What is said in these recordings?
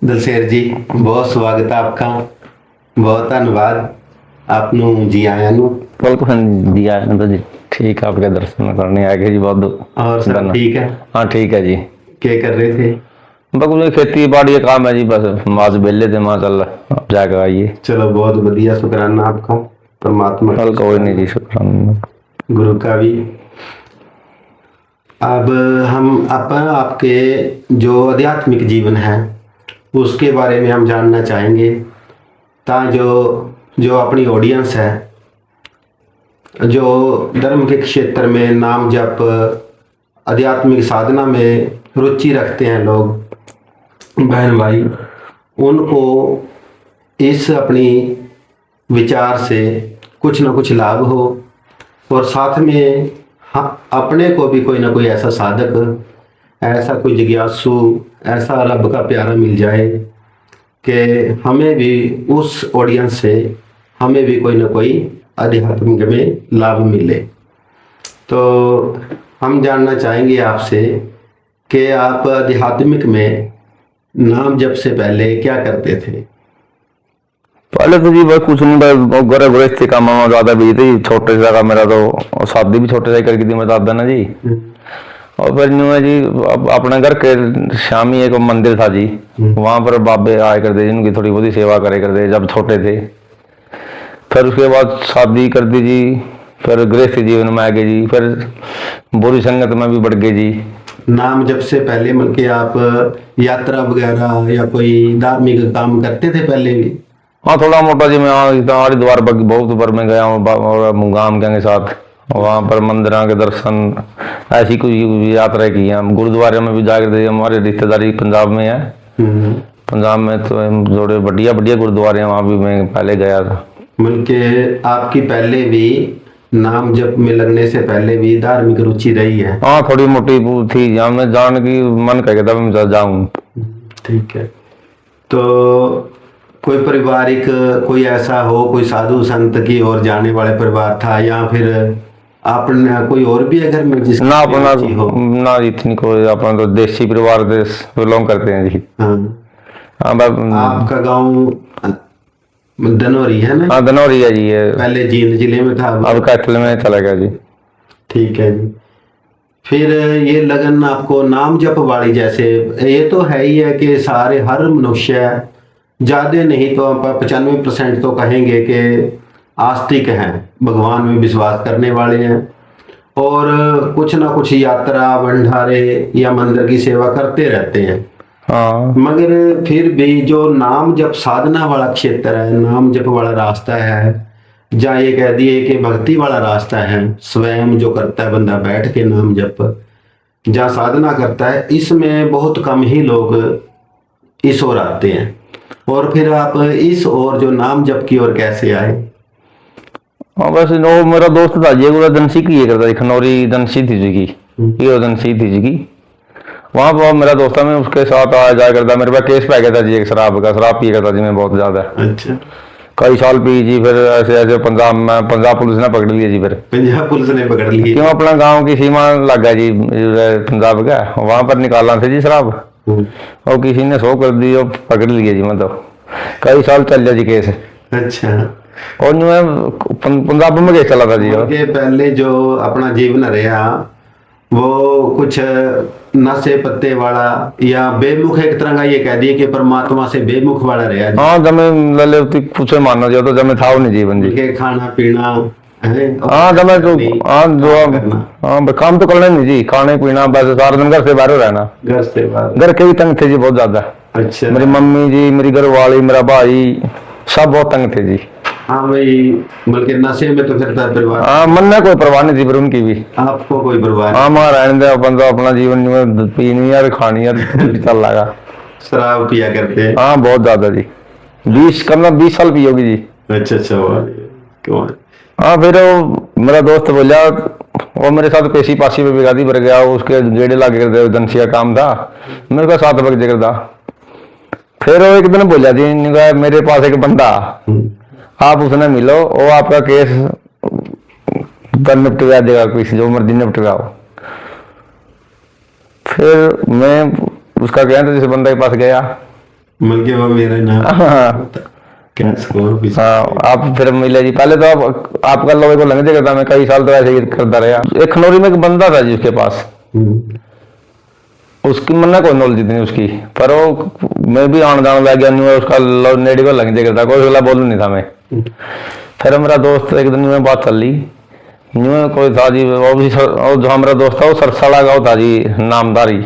ਦਲਸੇਰ ਜੀ, ਬਹੁਤ ਸਵਾਗਤ ਹੈ ਆਪका। बहुत धन्यवाद आपनू जी आया नू। बिल्कुल जी आया तो जी ठीक है, आपके दर्शन करने आ गए जी बहुत और सब धन्यवाद। ठीक है? हाँ ठीक है जी। क्या कर रहे थे? बस मुझे खेती बाड़ी का काम है जी, बस आज बेले थे, माँ चल आप जाकर आइए। चलो बहुत बढ़िया, शुक्राना आपका, परमात्मा का कल कोई नहीं जी, शुक्राना गुरु का भी। अब हम आपके जो आध्यात्मिक जीवन है उसके बारे में हम जानना चाहेंगे, ता जो अपनी ऑडियंस है, जो धर्म के क्षेत्र में नाम जप आध्यात्मिक साधना में रुचि रखते हैं लोग, बहन भाई, उनको इस अपनी विचार से कुछ ना कुछ लाभ हो, और साथ में अपने को भी कोई ना कोई ऐसा साधक, ऐसा कोई जिज्ञासु, ऐसा रब का प्यारा मिल जाए कि हमें भी उस ऑडियंस से हमें भी कोई ना कोई आध्यात्मिक में लाभ मिले। तो हम जानना चाहेंगे आपसे कि आप आध्यात्मिक में नाम जप से पहले क्या करते थे? पहले तो जी बस कुछ नहीं, बस गोरे गृहस्थी का मामा ज्यादा भी थी, छोटे से का मेरा तो शादी भी छोटे से करके थी मेरे दादा ने जी। और फिर न्यू है जी, अपने घर के शाम ही एक मंदिर था जी, वहां पर बाबे आए करते जी, उनकी थोड़ी बहुत सेवा करे करते जब छोटे थे। फिर उसके बाद शादी कर दी जी, फिर गृहस्थ जीवन में आ गए जी, फिर बुरी संगत में भी बढ़ गए जी। नाम जब से पहले मतलब कि आप यात्रा वगैरह या कोई धार्मिक काम करते थे पहले भी? हाँ थोड़ा मोटा जी, मैं हरिद्वार बहुत बार में गया हूँ गांव के साथ, वहाँ पर मंदिर के दर्शन, ऐसी कुछ यात्रा की है। हम गुरुद्वारे में भी जाकर, हमारे रिश्तेदारी पंजाब में है, पंजाब में तो जोड़े बढ़िया बढ़िया गुरुद्वारे हैं, वहाँ भी मैं पहले गया था। मतलब कि आपकी पहले भी नाम जप में लगने से पहले भी धार्मिक रुचि रही है? हाँ थोड़ी मोटी थी, जहाँ मैं जान की मन कह था मैं जाऊँ। ठीक है। तो कोई पारिवारिक कोई ऐसा हो, कोई साधु संत की ओर जाने वाले परिवार था, या फिर आपने कोई और भी अगर में जिस ना अपना हो ना इतनी कोई, अपना तो देसी परिवार देश बिलोंग करते हैं जी। हाँ, आपका गांव धनौरी है ना? हाँ धनौरी है जी, ये पहले जींद जिले में था, अब कैथल में चला गया जी। ठीक है जी। फिर ये लगन आपको नाम जप वाली, जैसे ये तो है ही है कि सारे हर मनुष्य, ज़्यादा नहीं तो 95% तो कहेंगे कि आस्तिक हैं, भगवान में विश्वास करने वाले हैं, और कुछ ना कुछ यात्रा भंडारे या मंदिर की सेवा करते रहते हैं। हाँ मगर फिर भी जो नाम जप साधना वाला क्षेत्र है, नाम जप वाला रास्ता है, जहाँ ये कह दिए कि भक्ति वाला रास्ता है, स्वयं जो करता है बंदा बैठ के नाम जप, जहाँ साधना करता है, इसमें बहुत कम ही लोग इस ओर आते हैं। और फिर आप इस ओर जो नाम जप की ओर कैसे आए? हाँ बस नो, मेरा दोस्त था जी, वो दनसी की करता था, खनौरी दनसी थी जी की, ये दनसी थी जी की, वहाँ पर मेरा दोस्त था, मैं उसके साथ आया जाया करता। मेरे पास केस पै गया था जी एक शराब का, शराब पी करता जी मैं बहुत ज्यादा। अच्छा। कई साल पी जी, फिर ऐसे ऐसे पंजाब पुलिस ने पकड़ लिया जी, फिर पंजाब पुलिस ने पकड़ ली? क्यों, अपना गांव की सीमा लग गया जी पंजाब का, वहां पर निकालना थे जी शराब, और किसी ने शो कर दी और पकड़ लिया जी, मतलब कई साल चल गया जी केस। अच्छा। और पंजाब में केस चला था जी। और पहले जो अपना जीवन रहा वो कुछ नशे पत्ते वाला या बेमुख, एक तरह का ये कह दिए कि परमात्मा से बेमुख वाला रहा? हाँ जमे लले पूछे मानना जो तो जमे था नहीं जीवन जी, के खाना पीना है। हाँ जमे तो हाँ जो हाँ काम तो करना नहीं जी, खाने पीना बस, सारा दिन घर से बाहर रहना, घर से बाहर। घर के भी तंग थे जी बहुत ज्यादा। अच्छा। मेरी मम्मी जी, मेरी घरवाली, मेरा भाई, सब बहुत तंग थे जी। हाँ भाई, बल्कि नशे में तो फिरता परिवार। हाँ मन में कोई परवाह नहीं थी, पर उनकी भी। आपको कोई परवाह? हाँ मां रहने दे, अपन तो अपना जीवन में पीनी यार खानी यार चल लगा। शराब पिया करते हैं? हाँ बहुत ज्यादा जी, 20 साल पी होगी जी। अच्छा अच्छा, क्यों? हाँ फिर वो मेरा दोस्त बोला, वो मेरे साथ पेशी पासी पे बिगादी भर गया, उसके गेड़े लागे करते दंसिया काम था, मेरे को 7 बजे करता। फिर वो एक दिन बोला जी, मेरे पास एक बंदा, आप उसने मिलो, वो आपका केस निपटवा देगा, किसी जो मर्जी निपटवाओ। फिर मैं उसका कहना था जिस बंदा के पास गया, मतलब कि वो मेरा नाम हाँ क्या स्कोर भी। हाँ, आप फिर मिले जी। पहले तो आपका लोगों को लंघ जाएगा, मैं कई साल तो ऐसे ही करता रहा। एक खनौरी में एक बंदा था जी, उसके पास उसकी मन्ना कोई नॉलेज नहीं उसकी, पर वो मैं भी आन जान लग गया नहीं, उसका नेड़ी को लग जाएगा था, कोई अगला बोलू नहीं था मैं। फिर मेरा दोस्त एक दिन में बात चल ली, न्यू में कोई था जी, वो भी और जो हमारा दोस्त था वो सरसाड़ा गाँव था जी, नामदारी।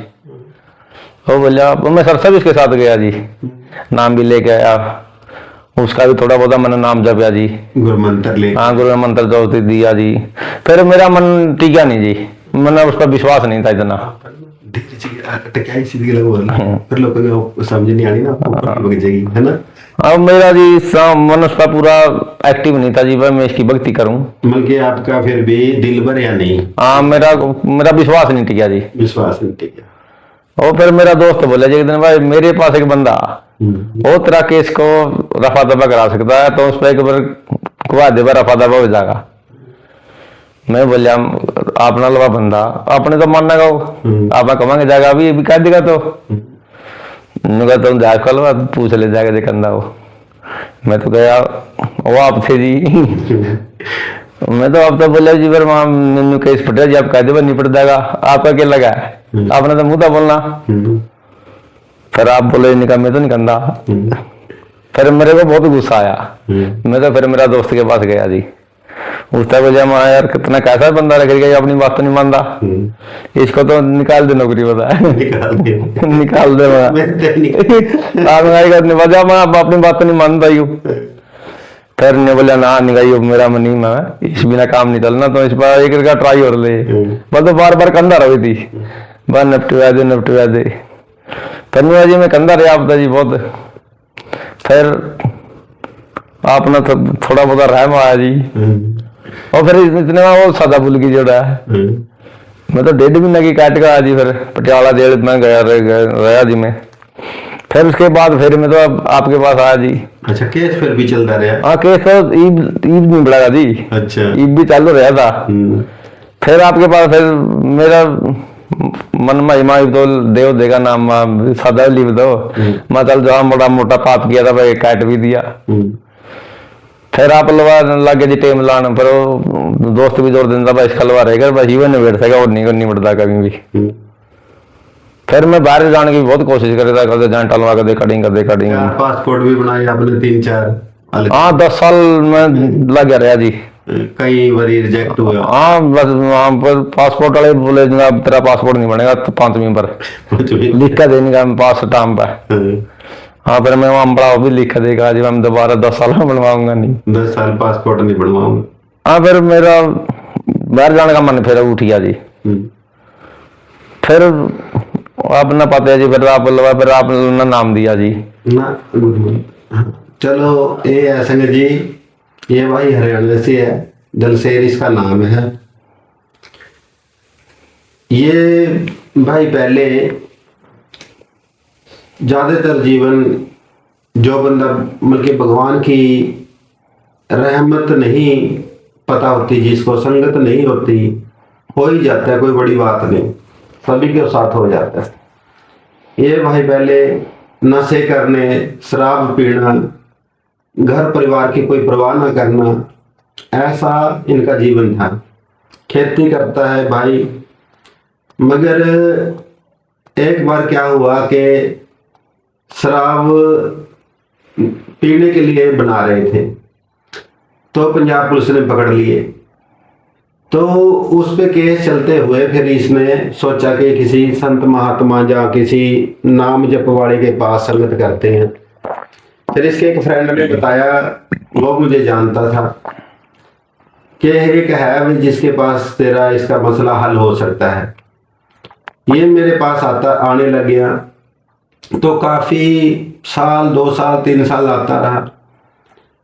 वो बोला, मैं सरसा भी उसके साथ गया जी, नाम भी लेके आया, उसका भी थोड़ा बहुत मैंने नाम जपया जी, गुरु मंत्र ले। हाँ गुरु मंत्र जो दिया जी। फिर मेरा मन टिका नहीं जी, मैंने उस पर विश्वास नहीं था इतना। फिर लोगों को समझ नहीं आनी ना, आपको जाएगी है ना। अब मेरा जी मन उसका पूरा एक्टिव नहीं था जी, मैं इसकी भक्ति करूं। मतलब कि आपका फिर भी दिल भर या नहीं। हाँ, मेरा मेरा विश्वास नहीं टिका जी। विश्वास नहीं टिका। और फिर मेरा दोस्त बोला जी एक दिन, भाई मेरे पास एक बंदा वो तेरा केस को रफा दफा करा सकता है, तो उस पर एक बार कुआ दे, रफा दफा हो जाएगा। मैं बोलिया, आप ना लवा बंदा आपने तो मानना का आप कमांगे जाएगा, अभी कह देगा तो तुम जा कल पूछ ले जाएगा देखा वो। मैं तो गया, वो आप थे जी। मैं तो अब तो बोला जी, फिर मैंने केस पटा जी, आप कह दे निपट जाएगा, आपका क्या लगा है, आपने तो मुंह था बोलना। फिर आप बोले निकल, मैं तो नहीं कंधा। फिर मेरे को बहुत गुस्सा आया, मैं तो फिर मेरा दोस्त के पास गया जी, उसका बोला मैं यार कितना कैसा बंदा रख गया, अपनी बात तो नहीं मानता, इसको तो निकाल दे नौकरी, बता निकाल दे वजह मैं अपनी बात तो नहीं मानता ही हूँ। फिर ने बोला ना निकालियो, मेरा मन नहीं, मैं इस बिना काम नहीं चलना, तो इस बार एक का ट्राई और ले, बस तो बार बार कंधा रही थी, बस नपटवा दे। धन्यवाद जी, मैं कंधा रहा आप जी बहुत। फिर आपने तो थोड़ा बहुत रहम आया जी, और फिर इतने में वो सादा बुल की जोड़ा है, मैं तो 1.5 महीने की काट का जी, फिर पटियाला जेल में गया रहा जी मैं। फिर उसके बाद फिर मैं तो आपके पास आया जी। अच्छा, केस फिर भी चलता रहा। हाँ, केस तो ईद नहीं बढ़ागा जी। अच्छा, ईद भी चालू रहा था। फिर आपके पास फिर मेरा मन महिमा तो देव देगा नाम, सादा लिख दो, मैं चल जो मोटा मोटा पाप किया था भाई काट भी दिया। फिर आप लवा लगे जी टेम लाने, पर दोस्त भी जोर देता भाई इसका लवा रहेगा, बस ये नहीं बैठ सकेगा और नहीं बढ़ता कभी भी। फिर मैं बाहर जाने की बहुत कोशिश कर रहा था, कदे जान टलवा कर दे कटिंग पासपोर्ट भी बनाए आपने 3-4। हाँ, 10 साल में लग गया रहा जी, कई बार रिजेक्ट हुआ। हाँ, बस वहाँ पर पासपोर्ट वाले बोले जनाब तेरा पासपोर्ट नहीं बनेगा, तो 5वीं पर लिख कर देने का पास स्टाम्प है। हाँ, फिर मैं वहाँ बड़ा भी लिख देगा जी, मैं दोबारा 10 साल में बनवाऊंगा नहीं, 10 साल पासपोर्ट नहीं बनवाऊंगा। हाँ, फिर मेरा बाहर जाने का मन फिर उठ गया जी। फिर आप ना पाते जी, फिर आप नाम दिया जी ना। चलो ये है संगत जी, ये भाई हरियाणा से है, दलसेर इसका नाम है। ये भाई पहले ज्यादातर जीवन जो बंदा मतलब कि भगवान की रहमत नहीं पता होती, जिसको संगत नहीं होती, हो ही जाता है, कोई बड़ी बात नहीं, सभी के साथ हो जाता है। ये भाई पहले नशे करने, शराब पीना, घर परिवार की कोई परवाह न करना, ऐसा इनका जीवन था। खेती करता है भाई, मगर एक बार क्या हुआ कि शराब पीने के लिए बना रहे थे, तो पंजाब पुलिस ने पकड़ लिए। तो उस पे केस चलते हुए फिर इसने सोचा कि किसी संत महात्मा या किसी नाम जप वाले के पास संगत करते हैं। फिर इसके एक फ्रेंड ने बताया, वो मुझे जानता था, कि एक है भी जिसके पास तेरा इसका मसला हल हो सकता है। ये मेरे पास आने लग गया, तो काफ़ी साल, 2 साल, 3 साल आता रहा।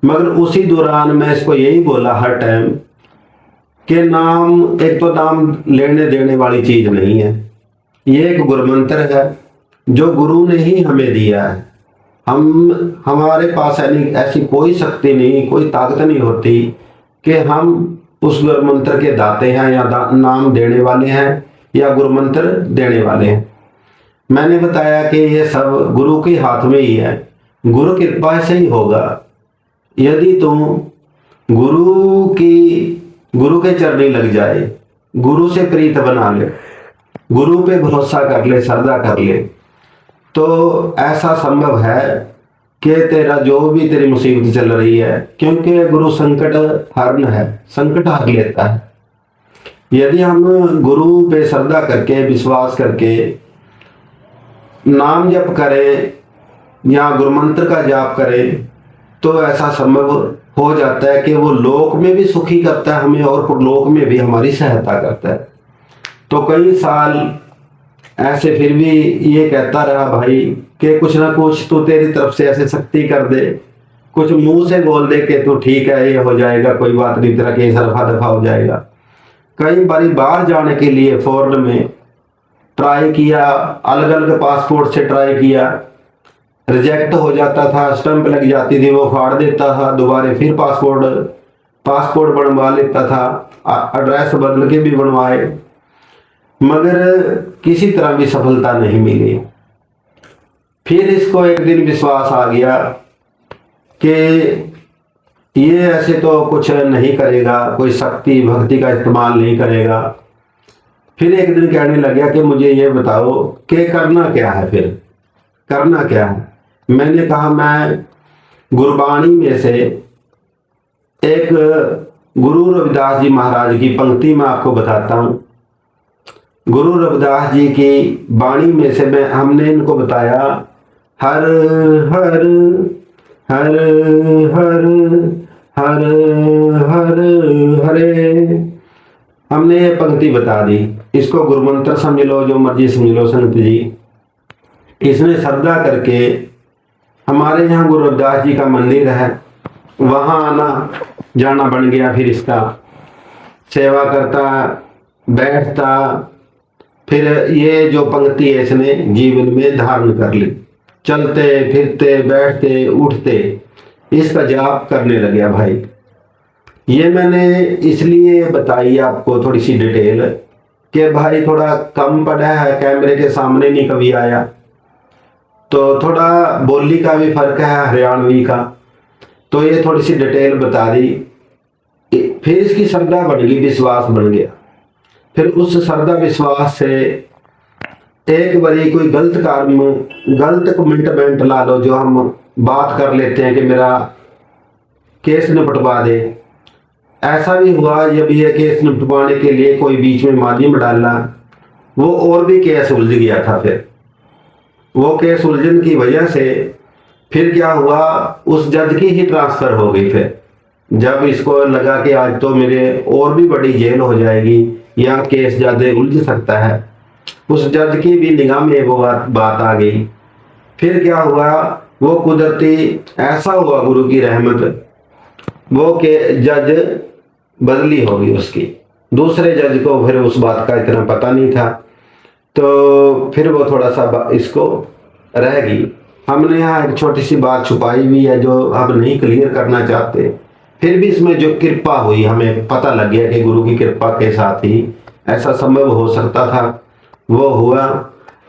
मगर उसी दौरान मैं इसको यही बोला हर टाइम कि नाम, एक तो नाम लेने देने वाली चीज़ नहीं है, ये एक गुरुमंत्र है जो गुरु ने ही हमें दिया है। हमारे पास ऐसी कोई शक्ति नहीं, कोई ताकत नहीं होती कि हम उस गुरुमंत्र के दाते हैं या नाम देने वाले हैं या गुरुमंत्र देने वाले हैं। मैंने बताया कि ये सब गुरु के हाथ में ही है। गुरु कृपा से ही होगा। यदि तुम गुरु के चरणी लग जाए, गुरु से प्रीत बना ले, गुरु पे भरोसा कर ले, श्रद्धा कर ले, तो ऐसा संभव है कि तेरा जो भी तेरी मुसीबत चल रही है, क्योंकि गुरु संकट हरण है, संकट हर लेता है। यदि हम गुरु पे श्रद्धा करके, विश्वास करके नाम जप करें या गुरु मंत्र का जाप करें, तो ऐसा संभव हो जाता है कि वो लोक में भी सुखी करता है हमें और परलोक में भी हमारी सहायता करता है। तो कई साल ऐसे फिर भी ये कहता रहा भाई कि कुछ ना कुछ तो तेरी तरफ से ऐसे शक्ति कर दे, कुछ मुंह से बोल दे कि तू ठीक है, ये हो जाएगा, कोई बात नहीं, तेरा केस रफा दफा हो जाएगा। कई बारी बाहर जाने के लिए फॉरेन में ट्राई किया, अलग अलग पासपोर्ट से ट्राई किया, रिजेक्ट हो जाता था, स्टंप लग जाती थी, वो फाड़ देता था, दोबारा फिर पासपोर्ट बनवा लेता था, एड्रेस बदल के भी बनवाए, मगर किसी तरह भी सफलता नहीं मिली। फिर इसको एक दिन विश्वास आ गया कि ये ऐसे तो कुछ नहीं करेगा, कोई शक्ति भक्ति का इस्तेमाल नहीं करेगा। फिर एक दिन कहने लग गया कि मुझे ये बताओ कि करना क्या है, फिर करना क्या है। मैंने कहा मैं गुरबाणी में से एक गुरु रविदास जी महाराज की पंक्ति में आपको बताता हूँ। गुरु रविदास जी की वाणी में से हमने इनको बताया, हर हर हर हर हर हर हरे, हमने ये पंक्ति बता दी। इसको गुरु मंत्र समझ लो, जो मर्जी समझ लो संत जी। इसने श्रद्धा करके, हमारे यहाँ गुरु रविदास जी का मंदिर है, वहाँ आना जाना बन गया। फिर इसका सेवा करता, बैठता, फिर ये जो पंक्ति है इसने जीवन में धारण कर ली। चलते फिरते बैठते उठते इसका जाप करने लग गया भाई। ये मैंने इसलिए बताई आपको थोड़ी सी डिटेल कि भाई थोड़ा कम पड़ा है, कैमरे के सामने नहीं कभी आया, तो थोड़ा बोली का भी फर्क है, हरियाणवी का, तो ये थोड़ी सी डिटेल बता दी। फिर इसकी श्रद्धा बढ़ गई, विश्वास बढ़ गया। फिर उस श्रद्धा विश्वास से एक बारी कोई गलत कमिटमेंट ला लो, जो हम बात कर लेते हैं कि मेरा केस निपटवा दे, ऐसा भी हुआ। जब ये केस निपटवाने के लिए कोई बीच में माध्यम डाला, वो और भी केस उलझ गया था। फिर वो केस उलझन की वजह से फिर क्या हुआ, उस जज की ही ट्रांसफर हो गई। फिर जब इसको लगा कि आज तो मेरे और भी बड़ी जेल हो जाएगी या केस ज्यादा उलझ सकता है, उस जज की भी निगाह में वो बात आ गई। फिर क्या हुआ, वो कुदरती ऐसा हुआ गुरु की रहमत, वो के जज बदली हो गई उसकी, दूसरे जज को फिर उस बात का इतना पता नहीं था, तो फिर वो थोड़ा सा इसको रह गई। हमने यहाँ एक छोटी सी बात छुपाई हुई है जो हम नहीं क्लियर करना चाहते। फिर भी इसमें जो कृपा हुई, हमें पता लग गया कि गुरु की कृपा के साथ ही ऐसा संभव हो सकता था, वो हुआ।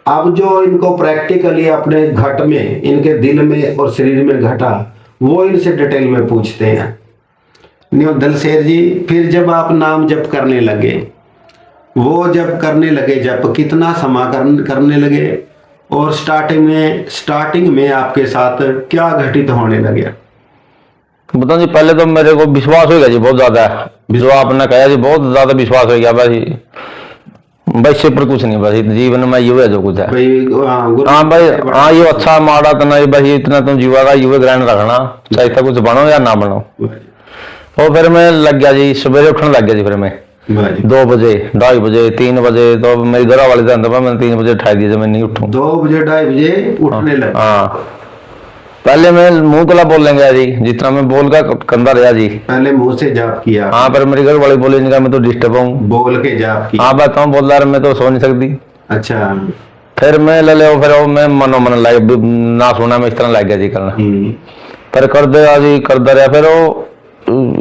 अब जो इनको प्रैक्टिकली अपने घट में, इनके दिल में और शरीर में घटा, वो इनसे डिटेल में पूछते हैं। दलसेर जी, फिर जब आप नाम जप करने लगे, वो जब करने लगे जप, कितना समाकरण करने लगे, और स्टार्टिंग में आपके साथ क्या घटित होने लगे? बताओ जी, पहले तो मेरे को विश्वास हो गया जी बहुत ज्यादा, जो आपने कहा जी, बहुत ज्यादा विश्वास हो गया भाई। वैसे पर कुछ नहीं, बस जीवन में ये है जो कुछ है हाँ भाई। हाँ, ये अच्छा माड़ा तो नहीं भाई, इतना तुम जीवा का युवा ग्रहण रखना, चाहे तो कुछ बनो या ना बनो। और फिर मैं लग गया जी, सवेरे उठने लग गया जी। फिर मैं 2 बजे, 2:30 बजे, 3 बजे, तो मेरी घर वाले जानते, मैंने 3 बजे उठा दिया, मैं नहीं उठूं। 2 बजे 2:30 बजे उठने लगे? हाँ, पहले मैं मुंह तला बोलने गया जी, जितना मैं बोल का कंधा रहा जी। पहले मुंह से जाप किया? हाँ, पर मेरे घर वाले बोले नहीं, मैं तो डिस्टर्ब हूँ, बोल के जाप किया? हाँ बताऊँ, बोल रहा मैं तो सो नहीं सकती। अच्छा। फिर मैं ले लो, फिर मैं मनो मन लग ना सुना, मैं इस तरह लग गया जी करना। फिर कर दिया जी, करता रहा। फिर वो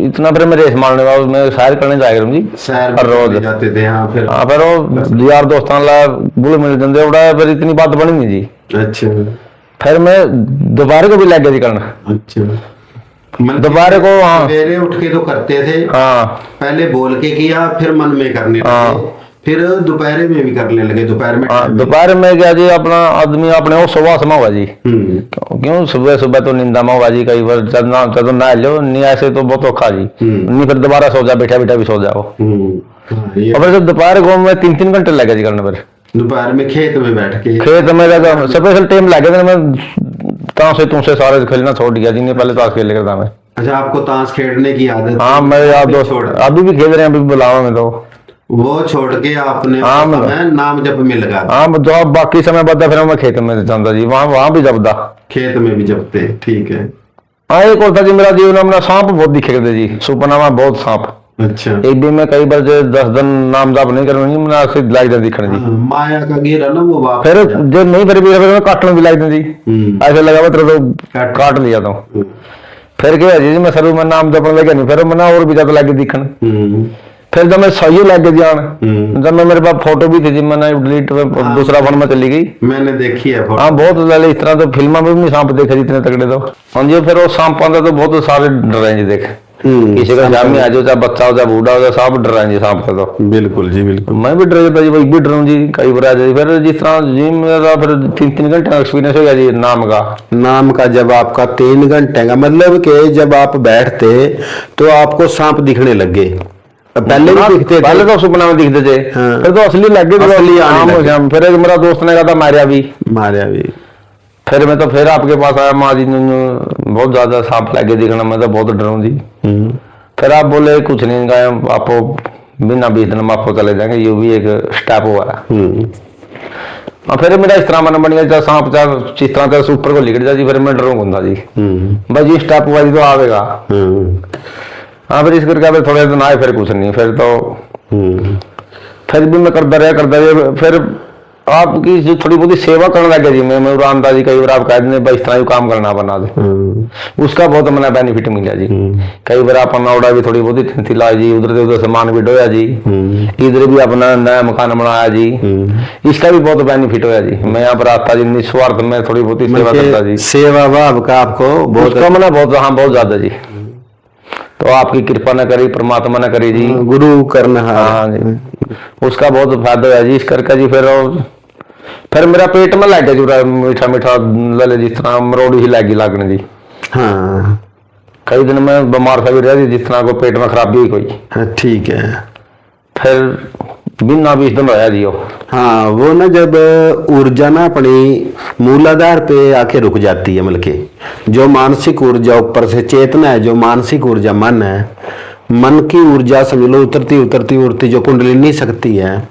इतना, फिर मैं रेस मारने वाला, मैं सैर करने जाया करूँ जी, सैर हर रोज जाते थे। हाँ, फिर वो यार दोस्तों बुल मिल जाते उड़ा, फिर इतनी बात बनी नहीं जी। अच्छा। फिर मैं दोबारा को भी लग गया जी करना। अच्छा, मतलब दोबारा को, हाँ सवेरे उठ के तो करते थे, हाँ पहले बोल के किया, फिर मन में करने लगे, फिर दोपहर में भी करने लगे, दोपहर में हाँ। दोपहर में क्या जी, अपना आदमी अपने वो सुबह समय होगा जी, हम्म, क्यों सुबह सुबह तो नींदा में होगा जी, कई बार जब नहा लो, नहीं ऐसे तो बहुत औखा जी, नहीं फिर दोबारा सो जा, बैठा बैठा भी सो जाओ। हाँ, ये और फिर जब दोपहर को मैं 3-3 घंटे लगे जी करने पर, दोपहर में खेत में बैठ के। खेत में लगा स्पेशल टाइम लगे थे, मैं ताश से तुमसे सारे खेलना छोड़ दिया जी, नहीं पहले ताश खेल करता मैं। अच्छा, आपको ताश खेलने की आदत? हाँ मैं यार दोस्त छोड़, अभी भी खेल रहे हैं, अभी भी बुलावा में तो वो छोड़ के आपने हाँ, मैं नाम जप में लगा दिया। हाँ जो अब बाकी समय बता, फिर मैं खेत में जाता जी, वहां भी जपदा। खेत में भी जपते, ठीक है। हाँ एक और था जी, मेरा जीवन में सांप बहुत दिखे करते जी, सुपना में बहुत सांप। अच्छा, एक दिन में कई बार जो 10 दिन नाम जाप नहीं करनी, मैंने सिर्फ लाइक दिन दिखने जी। हाँ, माया का घेरा ना वो वापस फिर जो नहीं फिर मैं काटने भी लाइक दिन जी, ऐसे लगा मैं तेरे तो काट लिया था। फिर क्या है जी, मैं सरू में नाम जपने लगे नहीं, फिर मैंने और भी ज्यादा लगे दिखने। फिर जब मैं सही लगे जान, जब मैं मेरे पास फोटो भी थी जी, मैंने डिलीट दूसरा फोन में चली गई, मैंने देखी है फोटो। हाँ बहुत ज्यादा इस तरह तो फिल्मों में भी नहीं सांप देखे जितने तगड़े तो। हाँ जी, फिर वो सांप आंदा तो बहुत सारे डर रहे जी देख, किसी का जामी आ जाओ, चाहे बच्चा हो चाहे बूढ़ा हो, सब डर रहे जी सांप का तो। बिल्कुल जी, बिल्कुल। मैं भी डर जाता जी, वही भी डरूं जी, कई बार आ जाए। फिर जिस तरह जी मेरा फिर 3-3 घंटे का एक्सपीरियंस हो गया जी नाम का। नाम का जब आपका 3 घंटे का मतलब कि जब आप बैठते तो आपको सांप दिखने लगे? पहले भी दिखते थे? पहले तो सुपना में दिखते थे, हाँ। फिर तो असली लगे, असली आने लगे। फिर एक मेरा दोस्त ने कहा था मारिया भी, फिर मैं तो फिर आपके पास आया, माँ जी बहुत ज्यादा सांप लगे दिखना, मैं तो बहुत डरूं जी। फिर आप बोले कुछ नहीं गए, आपको बिना 20 दिन में आपको चले जाएंगे, ये भी एक स्टेप हुआ है। और फिर मेरा इस तरह मन बन गया, चाहे सांप चाहे जिस तरह से ऊपर को लिख जा जी, फिर मैं डरूंगा जी, बस ये स्टेप हुआ जी तो आवेगा। हाँ फिर इस करके फिर थोड़े दिन आए, फिर कुछ नहीं, फिर तो फिर भी मैं करता रहा। फिर आपकी जो थोड़ी बहुत सेवा करने लगे जी, मैं उड़ानता जी, कई बार आप कह दें इस तरह काम करना बना दे, उसका बहुत मैंने बेनिफिट मिला जी। कई बार अपना उड़ा भी थोड़ी बहुत थिला जी, उधर से उधर सामान भी ढोया जी, इधर भी अपना नया मकान बनाया जी, इसका भी बहुत बेनिफिट होया जी। मैं यहाँ पर आता जी निस्वार्थ में थोड़ी बहुत सेवा करता जी, सेवा भाव का आपको बहुत मैंने बहुत, हाँ बहुत ज्यादा जी। तो आपकी कृपा न करी, परमात्मा न करी जी, गुरु करना। हाँ जी, उसका बहुत फायदा है जी इस करके जी। फिर मेरा पेट में लग गया जी, मीठा मीठा लले जिस तरह मरोड़ी ही लगी लागने जी। हाँ, कई दिन में बीमार सा भी रहा जी, जिस तरह को पेट में खराबी हुई कोई। हाँ, ठीक है। फिर बिना 20 दिन होया जी वो। हाँ, वो ना जब ऊर्जा ना अपनी मूलाधार पे आके रुक जाती है, मतलब कि जो मानसिक ऊर्जा ऊपर से चेतना है, जो मानसिक ऊर्जा मन है, मन की ऊर्जा समझ लो उतरती उतरती उड़ती जो कुंडलिनी शक्ति है,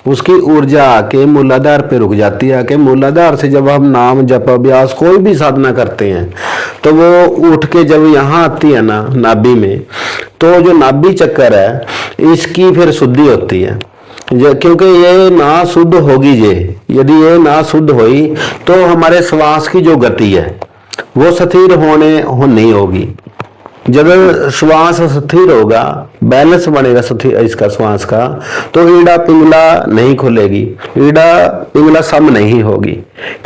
उसकी ऊर्जा आके मूलाधार पे रुक जाती है। आके मूलाधार से जब हम नाम जप अभ्यास कोई भी साधना करते हैं तो वो उठ के जब यहाँ आती है ना नाभि में, तो जो नाभि चक्कर है इसकी फिर शुद्धि होती है। क्योंकि ये ना शुद्ध होगी, यदि ये ना शुद्ध हुई तो हमारे श्वास की जो गति है वो स्थिर नहीं होगी। जब श्वास स्थिर होगा, बैलेंस बनेगा स्थिर इसका श्वास का, तो ईड़ा पिंगला नहीं खुलेगी, ईड़ा पिंगला सम नहीं होगी।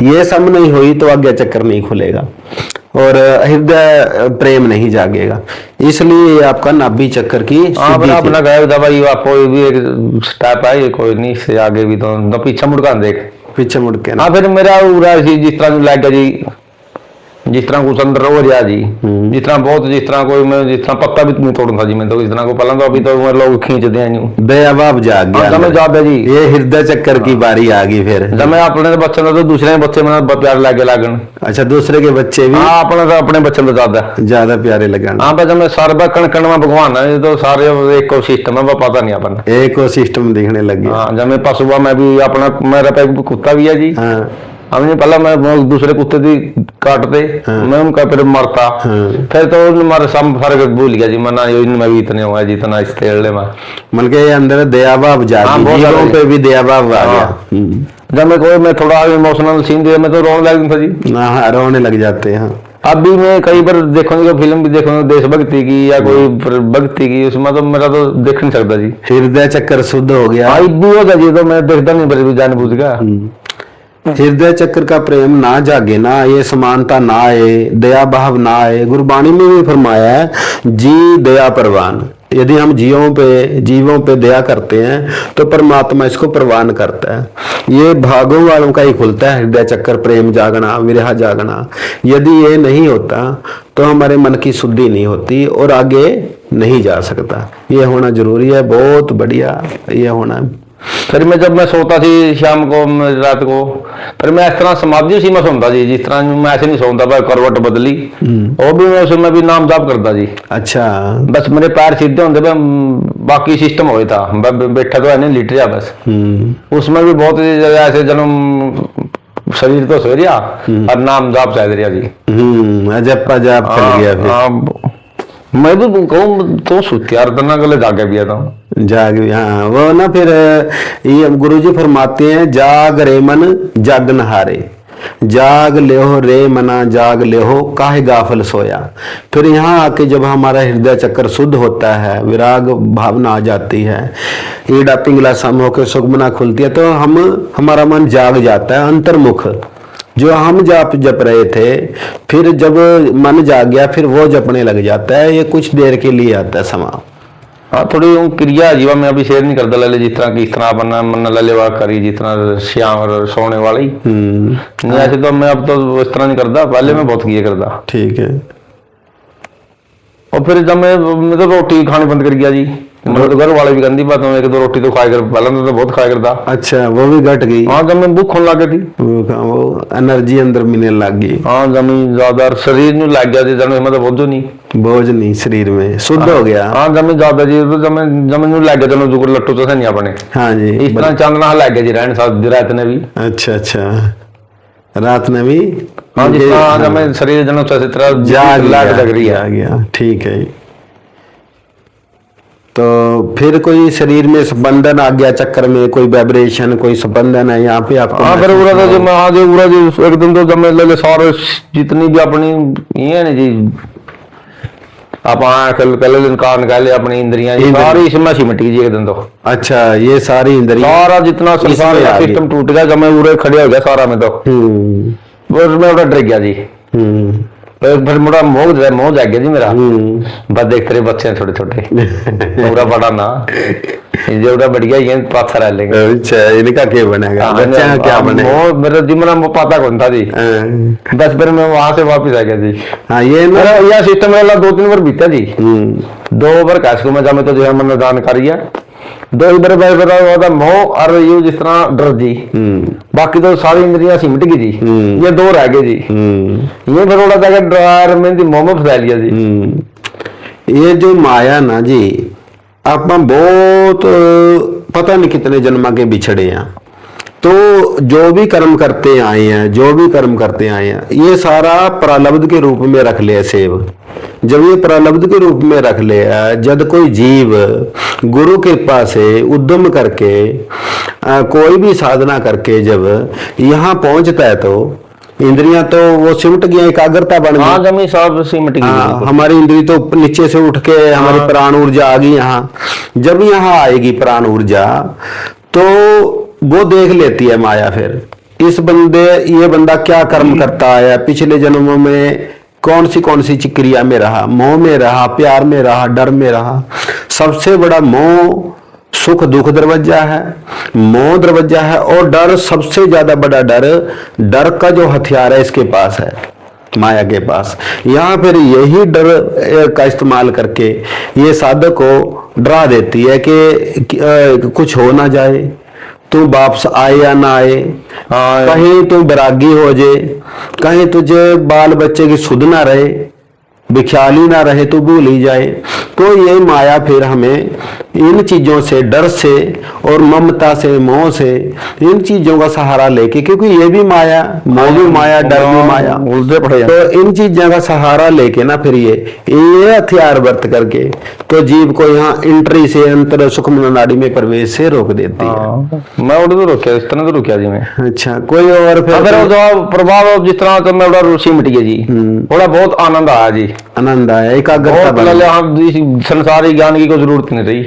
ये सम नहीं हुई तो आज्ञा चक्कर नहीं खुलेगा और हृदय प्रेम नहीं जागेगा। इसलिए ये आपका नाभि चक्कर की अपना गए दवाई आपको भी एक स्टेप है, ये कोई नहीं, इससे आगे भी तो पीछे मुड़का देख, पीछे मुड़ के। हाँ फिर मेरा जिस तरह लग गया जी, जिस तरह कुछ अंदर हो रहा जी, जिस तरह बहुत, जिस तरह कोई मैं जिस तरह पत्ता भी नहीं तोड़ता जी मैं तो, इस तरह को पहले तो अभी तो लोग खींचते हैं दयाभाव जाग गया, ज्यादा जी, ये हृदय चक्कर की बारी आ गई। फिर जब मैं अपने बच्चे तो दूसरे बच्चे में प्यार लगे लागन। अच्छा, दूसरे के बच्चे भी? हाँ, अपने बच्चे में ज्यादा प्यारे लगन। हाँ जब मैं सारे कण में भगवान है तो सारे एक सिस्टम है, वो पता नहीं अपना एक सिस्टम दिखने लग गया। हाँ, जब मैं पशुआ मैं भी अपना, मेरा पे कुत्ता भी है जी। हाँ, हमने पहला मैं दूसरे कुत्ते भी काटते, मैं उनका फिर मरता, फिर तो हमारे सब फर्क भूल गया जी, मना मैं भी इतने हुआ जितना इस तेड़े में मन के अंदर दयाभाव जागी, जीवों पे भी दयाभाव आ गया। जब मैं थोड़ा इमोशनल सीन दिया, मैं तो रोने लग था जी। हाँ, रोने लग जाते हैं। अभी मैं कई बार देखूंगा, फिल्म भी देखूंगा देशभक्ति की या कोई भक्ति की, उसमें तो मेरा तो देख नहीं सकता जी, हृदय चक्कर शुद्ध हो गया। भी हो जाए तो मैं देखता नहीं, फिर भी जानबूझ का। हृदय चक्र का प्रेम ना जागे ना, ये समानता ना आए, दया भाव ना आए। गुरबाणी में भी फरमाया है जी दया प्रवान। यदि हम जीवों पे दया करते हैं तो परमात्मा इसको प्रवान करता है। ये भागों वालों का ही खुलता है हृदय चक्र, प्रेम जागना, विरह जागना। यदि ये नहीं होता तो हमारे मन की शुद्धि नहीं होती और आगे नहीं जा सकता। ये होना जरूरी है, बहुत बढ़िया ये होना। फिर मैं जब मैं सोता थी शाम को, रात को, फिर मैं इस तरह समाधि सी में सोता जी, जिस तरह मैं ऐसे नहीं सोता था, करवट बदली और भी मैं उसमें भी नाम जाप करता जी। अच्छा। बस मेरे पैर सीधे होते थे, बाकी सिस्टम हो था, मैं बैठा तो है नहीं, लिट जा बस। उसमें भी बहुत ऐसे जन्म शरीर तो सो रहा और नाम जाप चाह रहा जी। अजब जाप चल गया फिर। मैं भी कहूँ तो सुत्यार तना गले जागे भी था जाग। हाँ वो ना फिर ये गुरुजी फरमाते हैं जाग रे मन जागन हारे, जाग लेहो रे मना जाग लेहो काहे गाफल सोया। फिर यहाँ आके जब हमारा हृदय चक्र शुद्ध होता है, विराग भावना आ जाती है, ईड़ा पिंगला सम होकर सुगमना खुलती है, तो हमारा मन जाग जाता है अंतर्मुख। जो हम जाप जप रहे थे, फिर जब मन जाग गया फिर वो जपने लग जाता है। ये कुछ देर के लिए आता है समा। हाँ थोड़ी क्रिया जीवा में अभी शेयर नहीं करता ले, जिस तरह की इस तरह अपना मन ले वा करी, जिस तरह श्याम सोने वाली नहीं, ऐसे तो मैं अब तो इस तरह नहीं करता, पहले मैं बहुत किया करता। ठीक है। और फिर जब मैं तो रोटी खानी बंद कर गया जी, मेरे तो घर वाले भी गंदी बात है, एक दो रोटी तो खाया कर, पहले तो बहुत खाया करता। अच्छा वो भी घट गई। हाँ जब मैं भूख होने लग गई थी, वो एनर्जी अंदर मिलने लग गई। हाँ जमीन ज्यादा शरीर नहीं लग गया थी, जब मतलब बोझ नहीं शरीर में शुद्ध हो गया। हाँ जमीन ज्यादा जी, तो जमीन लग गया, चलो जुगड़ लट्टू तो नहीं अपने। हाँ जी इस तरह चांदना लग गया जी, रहने साथ रात ने भी। अच्छा अच्छा, रात में भी। हाँ जी हाँ, मैं शरीर जन जाग गया। ठीक है। तो फिर कोई शरीर में स्पंदन आ गया चक्कर में, कोई वाइब्रेशन, कोई स्पंदन है यहाँ पे आपको? हाँ फिर पूरा तो जो हाँ जो पूरा जो एकदम तो जब मैं ले सारे जितनी भी अपनी ये है ना जी, आप कल कान निकाले अपनी इंद्रियां सारी इसमें सिमट गई जी एकदम तो। अच्छा ये सारी इंद्रियां सारा जितना सिस्टम टूट गया, जब मैं पूरे खड़े हो गया सारा में तो वो उसमें डर गया जी। फिर मोड़ा मोह जाग गया जी मेरा। बस देखते रहे बच्चे छोटे छोटे पूरा बड़ा ना जो बढ़िया ये पाथर है लेंगे। अच्छा इनका क्या बनेगा, बच्चा क्या बनेगा? मेरा जी मेरा पता कौन था जी। बस फिर मैं वहां से वापस आ गया जी। हाँ ये मेरा यह सिस्टम वाला 2-3 बार बीता जी। 2 बार कैश को मैं जामे तो जो है मैंने जानकारी है, 2 बार मोह और ये जिस तरह डर जी, बाकी तो सारी इंद्रियां सिमट गई जी, ये 2 रह गए जी। ये फिर थोड़ा सा डर में मोह में फैल गया जी। ये जो माया ना जी, आप बहुत पता नहीं कितने जन्मा के बिछड़े हैं, तो जो भी कर्म करते आए हैं ये सारा प्रारब्ध के रूप में रख ले सेव। जब ये प्रारब्ध के रूप में रख ले, जब कोई जीव गुरु कृपा से उद्यम करके कोई भी साधना करके जब यहाँ पहुंचता है, तो इंद्रियां तो वो सिमट गई, एकाग्रता बन गई। हाँ जमी सब सिमट गई। हाँ हमारी इंद्रिय तो नीचे से उठ के हमारी प्राण ऊर्जा आ गई यहाँ। जब यहाँ आएगी प्राण ऊर्जा तो वो देख लेती है माया, फिर ये बंदा क्या कर्म करता है, पिछले जन्मों में कौन सी क्रिया में रहा, मोह में रहा, प्यार में रहा, डर में रहा। सबसे बड़ा मोह सुख दुख दरवाजा है, मोह दरवाजा है, और डर सबसे ज्यादा बड़ा डर का जो हथियार है इसके पास है, माया के पास। यहाँ फिर यही डर का इस्तेमाल करके ये साधक को डरा देती है कि कुछ हो ना जाए, तू वापस आए या ना आए, कहीं तू बैरागी हो जाए, कहीं तुझे बाल बच्चे की सुध ना रहे, बेख्याली ना रहे, तो भूल ही जाए। तो ये माया फिर हमें इन चीजों से, डर से और ममता से, मोह से, इन चीजों का सहारा लेके, क्योंकि ये भी माया, मोह भी माया, डर भी माया, उल्टे पड़े, तो इन चीजों का सहारा लेके ना फिर ये हथियार बरत करके तो जीव को यहाँ एंट्री से, अंतर सुखमना नाड़ी में प्रवेश से रोक देती है। मैं तो रोका, इस तरह तो रोका जी मैं। अच्छा कोई और फिर प्रभाव जिस तरह तो मैं बड़ा रुचि मिट गया जी, थोड़ा बहुत आनंद आया जी, आनंद आया, एकाग्रता। संसारी ज्ञान की कोई जरूरत नहीं रही,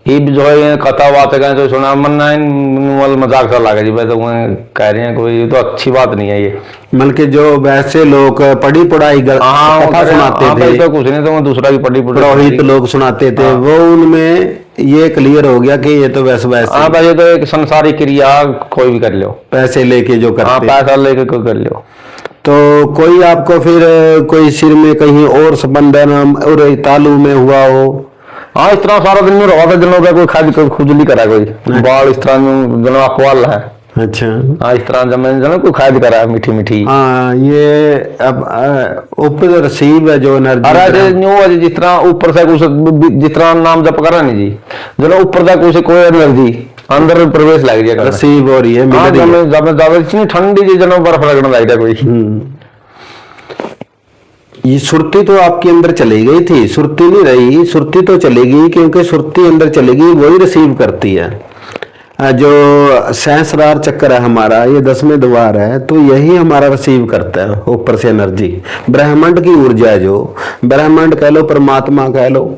ये भी जो है ये कथा बात है जो सुना मन मजाक सा लगा जी भाई, तो कह रहे हैं कोई, ये तो अच्छी बात नहीं है ये। मतलब कि जो वैसे लोग पढ़ी पढ़ाई कथा सुनाते थे, तो कुछ नहीं, तो दूसरा की पढ़ी पुरोहित लोग सुनाते थे, वो उनमें ये क्लियर हो गया कि ये तो वैसे हाँ भाई, ये तो एक संसारिक क्रिया कोई भी कर लो, पैसे लेके जो करते। पैसा लेके कोई कर लो। तो कोई आपको फिर कोई सिर में कहीं और संबंधन और तालु में हुआ हो? हाँ, इस तरह सारा दिन में रहा था जनों का, कोई खाद कोई खुजली करा, कोई बाल इस तरह जनों अखवाल है। अच्छा। हाँ, इस तरह जमीन जनो कोई खाद करा है मीठी मीठी। हाँ, ये अब ऊपर रिसीव है जो एनर्जी। अरे न्यू है जिस तरह ऊपर से कुछ, जिस तरह नाम जप करा नहीं जी, जनो ऊपर से कुछ कोई एनर्जी अंदर प्रवेश लग रही है, रिसीव हो रही है, मिल रही है। ज्यादा इतनी ठंडी जी जनो बर्फ लगने लग रहा है कोई। ये सुरती तो आपके अंदर चली गई थी, सुरती नहीं रही, सुरती तो चलेगी, क्योंकि सुरती अंदर चलेगी वही रिसीव करती है। जो सहस्रार चक्र है हमारा, ये 10वें द्वार है, तो यही हमारा रिसीव करता है ऊपर से एनर्जी। ब्रह्मांड की ऊर्जा है, जो ब्रह्मांड कह लो, परमात्मा कह लो,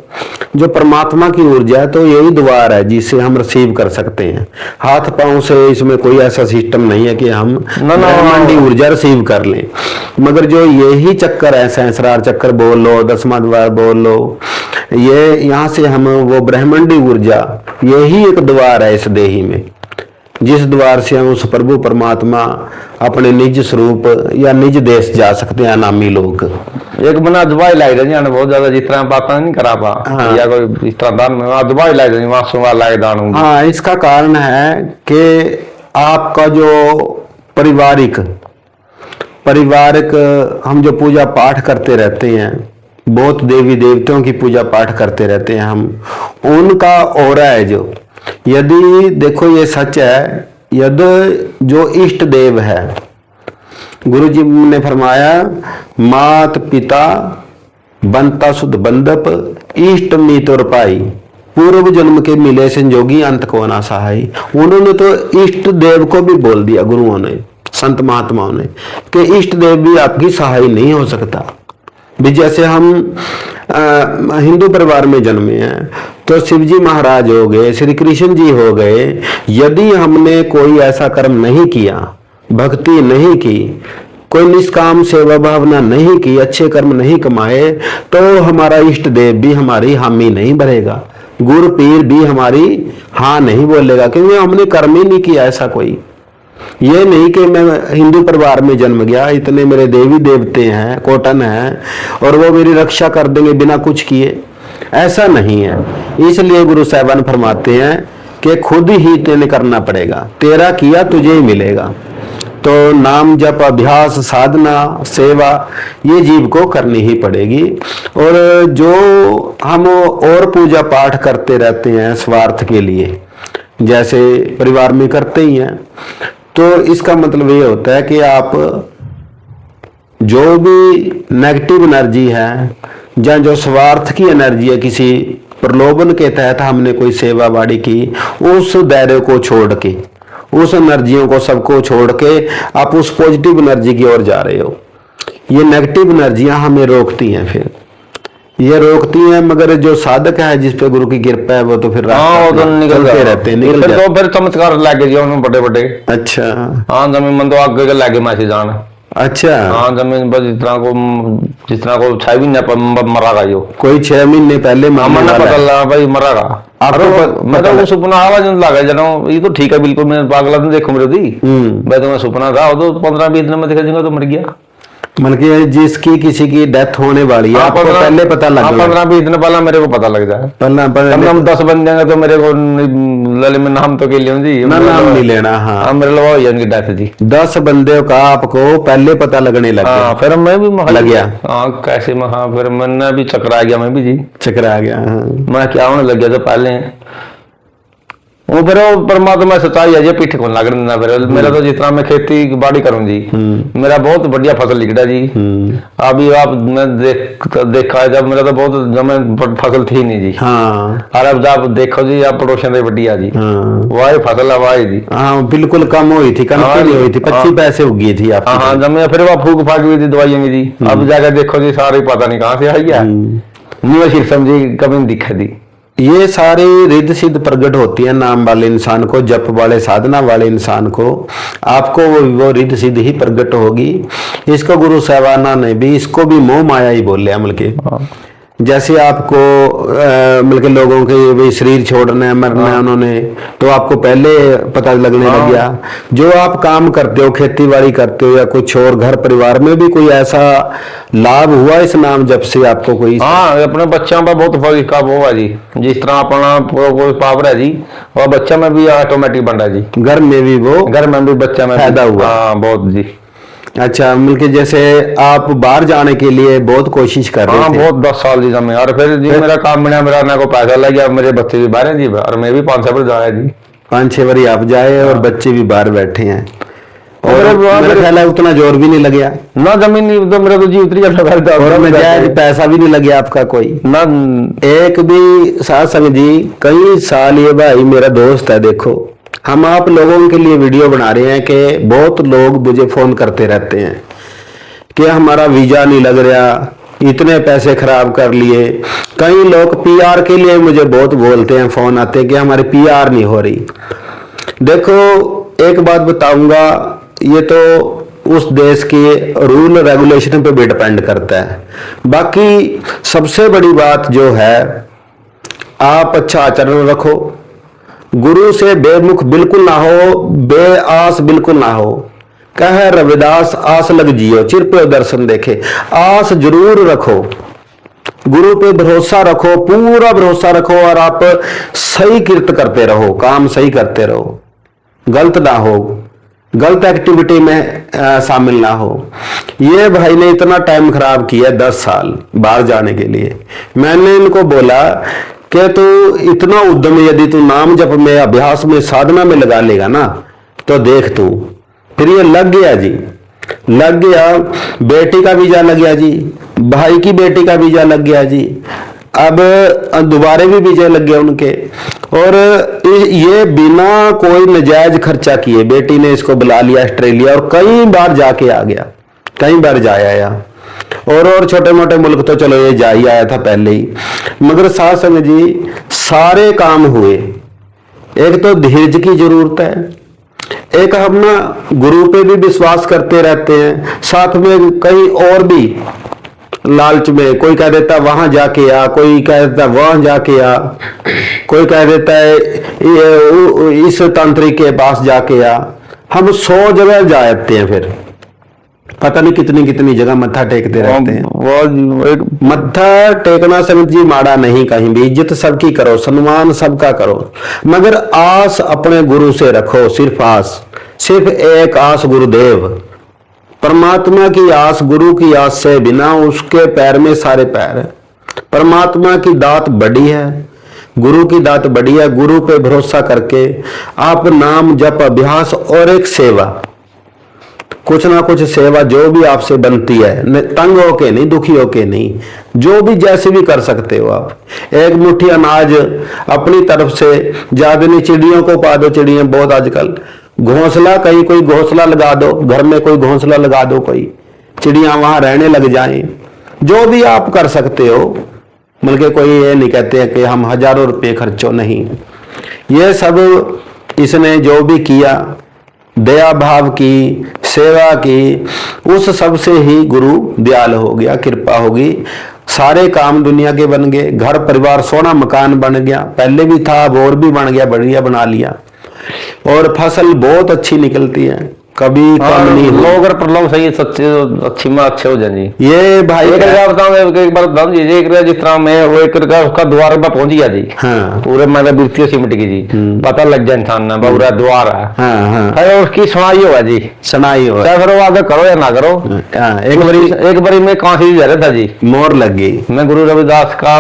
जो परमात्मा की ऊर्जा है, तो यही द्वार है जिससे हम रिसीव कर सकते हैं। हाथ पांव से इसमें कोई ऐसा सिस्टम नहीं है कि हम ब्रह्मांडी ऊर्जा रिसीव कर लें, मगर जो यही चक्कर है, सहस्रार चक्र बोल लो, 10वां द्वार बोल लो, ये यहाँ से हम वो ब्रह्मांडी ऊर्जा, यही एक द्वार है इस देही में, जिस द्वार से हम उस प्रभु परमात्मा अपने निज स्वरूप या निज देश जा सकते हैं, अनामी लोग। एक बना दवाई लाई रही बहुत ज्यादा, जिस तरह बात नहीं करा पा। हाँ। या कोई इस तरह दान में दवाई लाई रही लाई दान। हाँ, इसका कारण है कि आपका जो पारिवारिक हम जो पूजा पाठ करते रहते हैं, बहुत देवी देवताओं की पूजा पाठ करते रहते हैं हम, उनका ऑरा है जो, यदि देखो ये सच है, यदि जो इष्ट देव है, गुरु जी ने फरमाया मात पिता बनता सुध बंदप, इष्ट मीत और पाई, पूर्व जन्म के मिले संजोगी अंत को ना सहाय। उन्होंने तो इष्ट देव को भी बोल दिया गुरुओं ने, संत महात्माओं ने, कि इष्ट देव भी आपकी सहाय नहीं हो सकता। भी जैसे हम हिंदू परिवार में जन्मे हैं, तो शिव जी महाराज हो गए, श्री कृष्ण जी हो गए, यदि हमने कोई ऐसा कर्म नहीं किया, भक्ति नहीं की, कोई निष्काम सेवा भावना नहीं की, अच्छे कर्म नहीं कमाए, तो हमारा इष्ट देव भी हमारी हामी नहीं भरेगा, गुरु पीर भी हमारी हाँ नहीं बोलेगा, क्योंकि हमने कर्म ही नहीं किया ऐसा कोई। ये नहीं कि मैं हिंदू परिवार में जन्म गया, इतने मेरे देवी देवते हैं, कोटन है, और वो मेरी रक्षा कर देंगे बिना कुछ किए, ऐसा नहीं है। इसलिए गुरु साहिबान फरमाते हैं कि खुद ही तेने करना पड़ेगा, तेरा किया तुझे ही मिलेगा। तो नाम जप, अभ्यास, साधना, सेवा, ये जीव को करनी ही पड़ेगी। और जो हम और पूजा पाठ करते रहते हैं स्वार्थ के लिए, जैसे परिवार में करते ही हैं, तो इसका मतलब ये होता है कि आप जो भी नेगेटिव एनर्जी है या जो स्वार्थ की एनर्जी है, किसी प्रलोभन के तहत हमने कोई सेवा बाड़ी की, उस दायरे को छोड़ के, उस एनर्जियों को सबको छोड़ के आप उस पॉजिटिव एनर्जी की ओर जा रहे हो। ये नेगेटिव एनर्जियां हमें रोकती हैं, फिर ये रोकती हैं, मगर जो साधक है, जिस पे गुरु की कृपा है, वो तो फिर वो तो निकलते रहते हैं, तो फिर चमत्कार लगे जी उन्होंने बड़े बड़े। अच्छा। हाँ, जमीन मन तो आगे के लगे मैसे जान। अच्छा। हाँ, जमीन बस जिस तरह को 6 महीने पर मरागा, यो कोई 6 महीने पहले मैंने पता लगा भाई मरागा। मैं तो सपना आवाज लगा जनो, ये तो ठीक है बिल्कुल, मैं अगला दिन देखो मेरे दी भाई, तो मैं सपना था, तो 15-20 दिन में देखा जाऊंगा तो मर गया। मतलब जिसकी किसी की डेथ होने वाली है, आपको पहले पता लग गया। 15-20 दिन पहले मेरे को पता लग जाए, हम 10 बन जाएंगे तो मेरे को लले में नाम तो के लिए जी, नाम नहीं लेना। हाँ, मेरे लगा हो जाएंगे डेथ जी। 10 बंदे का आपको पहले पता लगने लग गया। फिर मैं भी लग गया। हाँ, कैसे मैं, हाँ, फिर मैंने भी चकरा गया, मैं भी जी चकरा गया। मैं क्या होने लग गया, तो पहले वो फिर वो परमात्मा सच्चाई है जी, पीठ को लग रहा। फिर मेरा तो जितना मैं खेती बाड़ी करूं जी, मेरा बहुत बढ़िया फसल लिखा जी। अभी आप मैं देखा जब मेरा तो बहुत जब फसल थी नहीं जी। हाँ। और अब जब देखो जी, आप पड़ोसियों से बढ़िया जी। हाँ। वही फसल है वही जी। हाँ, बिल्कुल कम हुई थी, कम नहीं हुई थी, 25 पैसे उगी थी आप। हाँ, जब मैं फिर वो फूक फाक हुई थी दवाइयों में जी। अब जाकर देखो जी, सारे पता नहीं कहाँ से आई है, न्यू शीर्षम जी कभी नहीं दिखा दी। ये सारी रिद्ध सिद्ध प्रकट होती है नाम वाले इंसान को, जप वाले साधना वाले इंसान को, आपको वो रिद्ध सिद्ध ही प्रकट होगी। इसको गुरु साहबाना ने भी, इसको भी मोह माया ही बोले अमल के। जैसे आपको मतलब के लोगों के भी शरीर छोड़ना है, मरना है उन्होंने, तो आपको पहले पता लगने लग गया। जो आप काम करते हो, खेती बाड़ी करते हो या कुछ और, घर परिवार में भी कोई ऐसा लाभ हुआ इस नाम जब से आपको कोई? हाँ, अपने बच्चों पर बहुत फर्क का वो है जी। जिस तरह अपना कोई पावर है जी, और बच्चा में भी ऑटोमेटिक बन रहा है जी। घर में भी वो, घर में भी बच्चा में फायदा हुआ। हाँ बहुत जी। अच्छा, मिलके जैसे आप बाहर जाने के लिए बहुत कोशिश कर रहे हाँ थे। बहुत 10 साल जी समय, और फिर जी मेरा काम बना, मेरा ना को पैसा लग गया, मेरे बच्चे भी बाहर हैं जी, और मैं भी 5 साल जाया जी। 5-6 बारी आप जाए और बच्चे भी बाहर बैठे हैं, और मेरे मेरा ख्याल है उतना जोर भी नहीं लगे ना, जमीन नहीं तो मेरा तो जी उतरी जाता, और नजायज पैसा भी नहीं लगे आपका कोई ना एक भी। साथ संग जी कई साल, ये भाई मेरा दोस्त है, देखो हम आप लोगों के लिए वीडियो बना रहे हैं कि बहुत लोग मुझे फोन करते रहते हैं कि हमारा वीजा नहीं लग रहा, इतने पैसे खराब कर लिए। कई लोग पीआर के लिए मुझे बहुत बोलते हैं, फोन आते हैं कि हमारी पीआर नहीं हो रही। देखो एक बात बताऊंगा, ये तो उस देश के रूल रेगुलेशन पे भी डिपेंड करता है। बाकी सबसे बड़ी बात जो है, आप अच्छा आचरण रखो, गुरु से बेमुख बिल्कुल ना हो, बेआस बिल्कुल ना हो। कह रविदास आस लग जियो, चिर पे दर्शन देखे। आस जरूर रखो, गुरु पे भरोसा रखो, पूरा भरोसा रखो, और आप सही किरत करते रहो, काम सही करते रहो, गलत ना हो, गलत एक्टिविटी में शामिल ना हो। ये भाई ने इतना टाइम खराब किया 10 साल बाहर जाने के लिए। मैंने इनको बोला कि तू इतना उद्यम यदि तू नाम जप में, अभ्यास में, साधना में लगा लेगा ना, तो देख तू। फिर ये लग गया जी, लग गया। बेटी का वीजा लग गया जी, भाई की बेटी का वीजा लग गया जी, अब दोबारा भी वीजा लग गया उनके, और ये बिना कोई नजायज खर्चा किए बेटी ने इसको बुला लिया ऑस्ट्रेलिया, और कई बार जाके आ गया, कई बार जाया आया। और छोटे मोटे मुल्क तो चलो ये जा ही आया था पहले ही, मगर साथ संग जी सारे काम हुए। एक तो धीरज की जरूरत है, एक हम ना गुरु पे भी विश्वास करते रहते हैं, साथ में कई और भी लालच में, कोई कह देता वहां जाके आ, कोई कह देता वहां जाके आ, कोई कह देता है इस तांत्रिक के पास जाके आ। हम 100 जगह जाते हैं, फिर पता नहीं कितनी कितनी जगह मत्था टेकते रहते हैं। वो एक मत्था टेकना संगत जी माड़ा नहीं, कहीं भी इज्जत सबकी करो, सम्मान सबका करो, मगर आस अपने गुरु से रखो। सिर्फ आस, सिर्फ एक आस, गुरुदेव। परमात्मा की आस, गुरु की आस से बिना, उसके पैर में सारे पैर है। परमात्मा की दात बड़ी है, गुरु की दात बड़ी है। गुरु पे भरोसा करके आप नाम जप, अभ्यास और एक सेवा, कुछ ना कुछ सेवा जो भी आपसे बनती है, तंग होके नहीं, दुखी होके नहीं, जो भी जैसे भी कर सकते हो आप। एक मुट्ठी अनाज अपनी तरफ से, ज्यादा नहीं, चिड़ियों को पा दो, चिड़ियां बहुत आजकल, घोंसला, कहीं कोई घोंसला लगा दो, घर में कोई घोंसला लगा दो, कोई चिड़ियां वहां रहने लग जाएं। जो भी आप कर सकते हो, बल्कि कोई ये नहीं कहते हैं कि हम हजारों रुपये खर्चो, नहीं। ये सब इसने जो भी किया, दया भाव की, सेवा की, उस सब से ही गुरु दयाल हो गया, कृपा होगी। सारे काम दुनिया के बन गए, घर परिवार, सोना मकान बन गया, पहले भी था अब और भी बन गया, बढ़िया बना लिया, और फसल बहुत अच्छी निकलती है, कभी कम नहीं हुई। लोग अगर प्रलोभ सही सच्चे अच्छी में अच्छे हो जाए जी। ये भाई एक बार बताऊं जी, एक जिस तरह मैं वो एक उसका द्वार पर पहुंच गया जी। हाँ पूरे मैंने बिरती सिमट की जी, पता लग जाए इंसान ने पूरा द्वार है। हाँ हाँ, अरे उसकी सुनाई होगा जी, सुनाई हो। चाहे फिर वो आगे करो या ना करो। हाँ, एक बारी मैं काशी जा रहा था जी, मोर लग गई। मैं गुरु रविदास का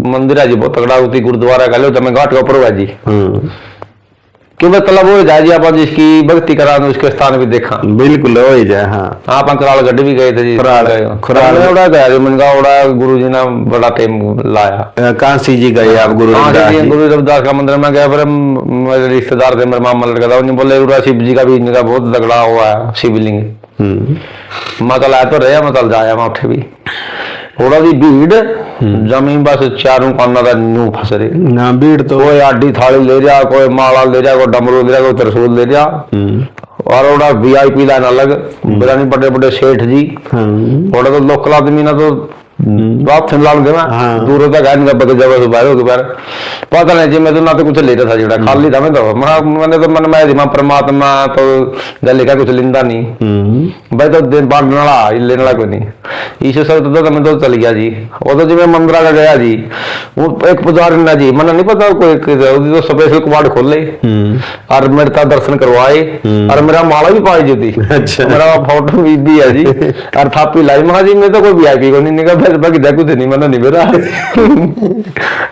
मंदिर है जी, बहुत तगड़ा होती, गुरुद्वारा का लो, तो मैं घाट के ऊपर हुआ जी, कि मतलब हो जाए जी, आप जिसकी भक्ति करा उसके स्थान भी देखा, बिल्कुल हो ही जाए। हाँ, आप अंतराल गड्ढे भी गए थे जी, खुराल उड़ा गया जी, मैंने कहा उड़ा गुरु जी ने बड़ा टाइम लाया। काशी जी गए आप? गुरु रविदास जी, गुरु रविदास का मंदिर में गया, फिर मेरे रिश्तेदार थे, मेरे मामा लड़का था, उन्हें बोले उड़ा शिव जी का भी इनका बहुत तगड़ा हुआ है शिवलिंग, मतलब आया तो रहे, मतलब जाया वहां उठे भी। थोड़ा सी भीड़ जमीन बस चारों काना का न्यू फंस रहे ना भीड़ तो कोई आडी थाली ले जा, कोई माला ले जा, कोई डमरू ले जा, कोई त्रिशूल ले जा, और ओड़ा VIP लाइन अलग, बिरानी बड़े बड़े सेठ जी, ओड़ा तो लोकल आदमी ना तो बात लाल गए हाँ। दूर तक है नहीं जगह से बाहर हो गए पता नहीं जी मैं तो ना तो कुछ ले रहा था जोड़ा खाली था मैं तो मैंने तो मन में दिमाग परमात्मा तो गल लिखा कुछ लिंदा नहीं भाई तो दिन बांटने वाला लेने वाला कोई नहीं ईश्वर सर तो मैं तो चल गया जी वो तो जी मैं मंदिर का गया जी वो एक पुजारी ना जी मैंने नहीं पता कोई तो स्पेशल कबाड़ खोले और मेरे तक दर्शन करवाए और मेरा माला भी पाई जी थी अच्छा। मेरा फोटो भी है जी और थापी लाई महा जी मैं तो कोई VIP को नहीं निकल बाकी देखो नहीं मैंने नहीं मेरा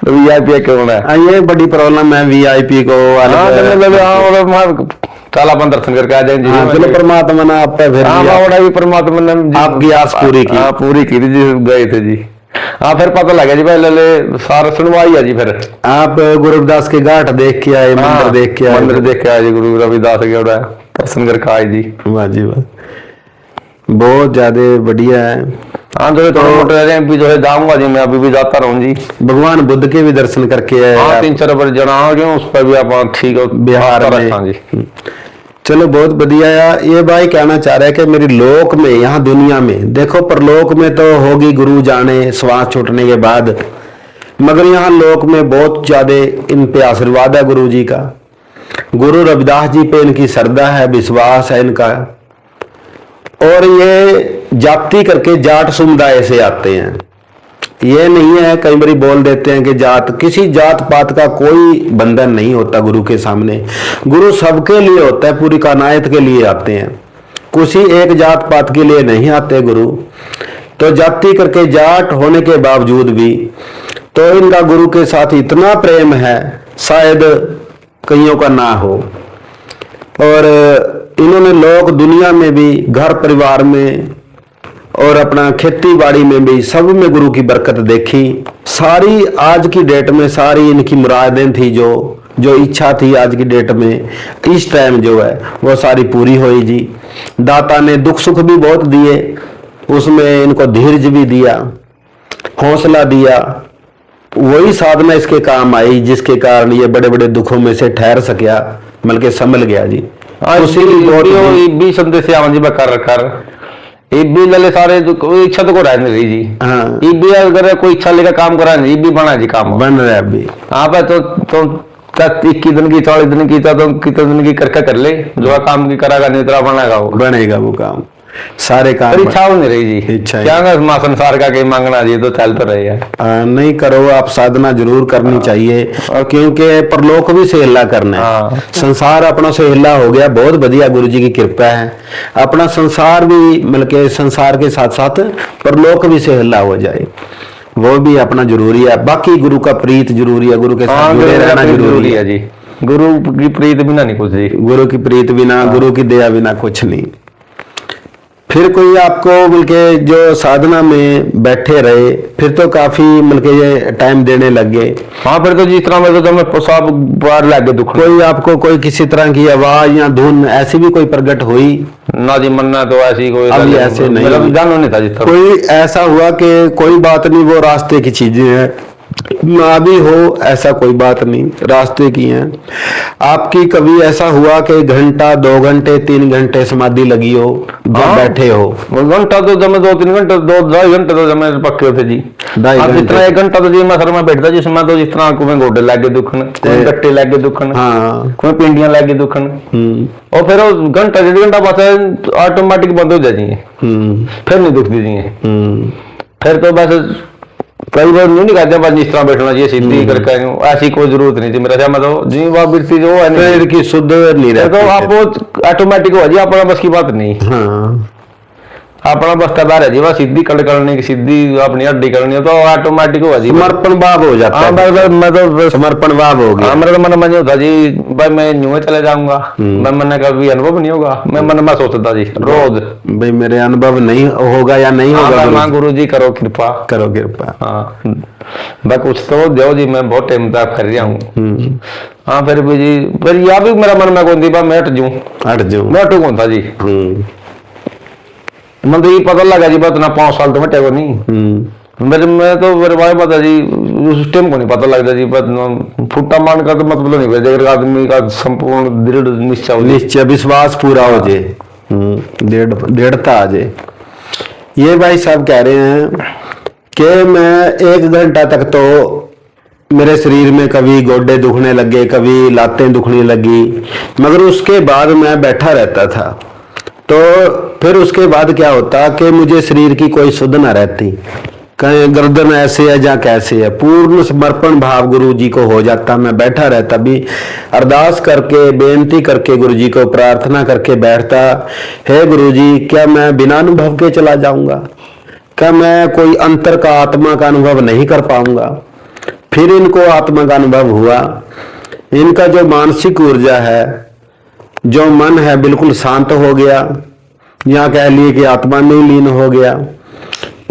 VIP क्यों है ये बड़ी प्रॉब्लम है VIP को चल अपन दर्शन करके आ जाएंगे चलो परमात्मा ने आप पे फिर बड़ा भी परमात्मा ने आपकी आस पूरी की पूरी की थी जी गए थे जी हाँ फिर पता लगा जी पहले सारा सुनवाई है जी फिर आप गुरु रविदास के घाट देख के आए मंदिर देख के आए मंदिर देख के आए जी गुरु रविदास के दर्शन करके आए जी वाह जी वाह बहुत ज्यादा बढ़िया है हाँ जो थोड़े मोटे भी जो है जाऊंगा जी मैं अभी भी जाता रहूँ जी भगवान बुद्ध के भी दर्शन करके आए हाँ 3-4 बार जनाओ जो उस पर भी आप ठीक हो बिहार में जी चलो बहुत बढ़िया यार ये भाई कहना चाह रहा है कि मेरी लोक में यहाँ दुनिया में देखो परलोक में तो होगी गुरु जाने श्वास छूटने के बाद मगर यहाँ लोक में बहुत ज्यादा इन पे आशीर्वाद है गुरु जी का गुरु रविदास जी पे इनकी श्रद्धा है विश्वास है इनका और ये जाति करके जाट समुदाय से आते हैं ये नहीं है कई बार बोल देते हैं कि जात किसी जात पात का कोई बंधन नहीं होता गुरु के सामने गुरु सबके लिए होता है पूरी कायनात के लिए आते हैं किसी एक जात पात के लिए नहीं आते गुरु तो जाति करके जाट होने के बावजूद भी तो इनका गुरु के साथ इतना प्रेम है शायद कईयों का ना हो और इन्होंने लोग दुनिया में भी घर परिवार में और अपना खेती बाड़ी में भी सब में गुरु की बरकत देखी सारी आज की डेट में सारी इनकी मुरादें थी जो इच्छा थी आज की डेट में इस टाइम जो है वो सारी पूरी हुई जी दाता ने दुख सुख भी बहुत दिए उसमें इनको धीरज भी दिया हौसला दिया वही साधना इसके काम आई जिसके कारण ये बड़े बड़े दुखों में से ठहर सकिया बल्कि संभल गया जी भी संदेश कर भी लले सारे कोई इच्छा तो को रह नहीं रही जी हाँ भी अगर कोई इच्छा लेकर काम करा नहीं भी बना जी काम बन रहा है अभी हाँ भाई तो 21 दिन की 40 दिन की तो कितने दिन की करके कर ले जो काम की करागा नहीं तरह बनेगा वो काम सारे काम इच्छा हो नहीं रही जी इच्छा क्या माँ संसार का कहीं मांगना जी तो चल तो रही है नहीं करो आप साधना जरूर करनी चाहिए और क्योंकि परलोक भी सहेला करना है संसार अपना सहेला हो गया बहुत बढ़िया गुरु जी की कृपा है अपना संसार भी मतलब के संसार के साथ साथ परलोक भी सहेला हो जाए वो भी अपना जरूरी है बाकी गुरु का प्रीत जरूरी है गुरु के साथ जुड़े रहना जरूरी है जी गुरु की प्रीत बिना नहीं कुछ जी गुरु की प्रीत बिना गुरु की दया बिना कुछ नहीं फिर कोई आपको मिलके जो साधना में बैठे रहे फिर तो काफी मिलके ये टाइम देने लग गए हाँ फिर तो जिस तरह में तो मैं सब बार लग गए दुख कोई आपको कोई किसी तरह की आवाज या धुन ऐसी भी कोई प्रकट हुई ना जी मन्ना तो ऐसी कोई अभी ऐसे नहीं जानो नहीं था जिस तरह कोई ऐसा हुआ कि कोई बात नहीं वो रास्ते की चीजें हैं ना भी हो ऐसा कोई बात नहीं रास्ते की हैं आपकी कभी ऐसा हुआ कि घंटा 2 घंटे 3 घंटे समाधि लगी हो जब बैठे हो घंटा तो जब मैं 2-3 घंटे 2-2 घंटे तो जब मैं पक्के होते जी जितना 1 घंटा तो जी मैं सर में बैठता जिसमें तो जिस तरह को गोडे लगे दुखन कोई गट्टे लगे दुखन हाँ कोई पिंडियां लगे दुखन और फिर घंटा 1.5 घंटा बाद ऑटोमेटिक बंद हो जाएंगे फिर नहीं दुख दीजिए फिर तो बस कई बार नहीं कहते बस जिस तरह बैठना चाहिए सीधी करके ऐसी कोई जरूरत नहीं थी मेरा मतलब जी वह वृत्ति जो है की शुद्ध नहीं रहती तो आप ऑटोमेटिक हो जी अपना बस की बात नहीं हाँ अपना बस करदार है जी वह सीधी कड़ करने की सीधी अपनी हड्डी करनी है तो ऑटोमेटिक हो जी समर्पण भाव हो जाता है मैं तो समर्पण भाव हो गया मेरा तो मन मन होता जी भाई मैं न्यू चले जाऊंगा मैं मन कभी अनुभव नहीं होगा मैं मन में सोचता जी रोज भाई मेरे अनुभव नहीं होगा या नहीं होगा गुरु जी करो कृपा हाँ मैं कुछ तो दो जी मैं बहुत टाइम तक कर रहा हूँ हाँ फिर भी जी फिर यह भी मेरा मन में कौन थी मैं हट जाऊँ मैं हटू कौन था जी मतलब ये पता लगा जी बात ना 5 साल तो हटे को नहीं मैं तो मेरे भाई पता जी उस टाइम को नहीं पता लगता जी, पर फुट्टा मान का तो मतलब नहीं पता, अगर आदमी का संपूर्ण दृढ़ निश्चय हो जाए, निश्चय विश्वास पूरा हो जाए, दृढ़ता आ जाए। ये भाई साहब कह रहे हैं कि मैं 1 घंटा तक तो मेरे शरीर में कभी गोडे दुखने लगे, कभी लातें दुखने लगी, मगर उसके बाद मैं बैठा रहता था। तो फिर उसके बाद क्या होता कि मुझे शरीर की कोई सुध न रहती, कहीं गर्दन ऐसे है या कैसे है, पूर्ण समर्पण भाव गुरु जी को हो जाता। मैं बैठा रहता, भी अरदास करके बेनती करके गुरु जी को प्रार्थना करके बैठता, हे गुरु जी क्या मैं बिना अनुभव के चला जाऊंगा, क्या मैं कोई अंतर का आत्मा का अनुभव नहीं कर पाऊंगा। फिर इनको आत्मा का अनुभव हुआ, इनका जो मानसिक ऊर्जा है, जो मन है बिल्कुल शांत हो गया, या कह लिए कि आत्मा में लीन हो गया,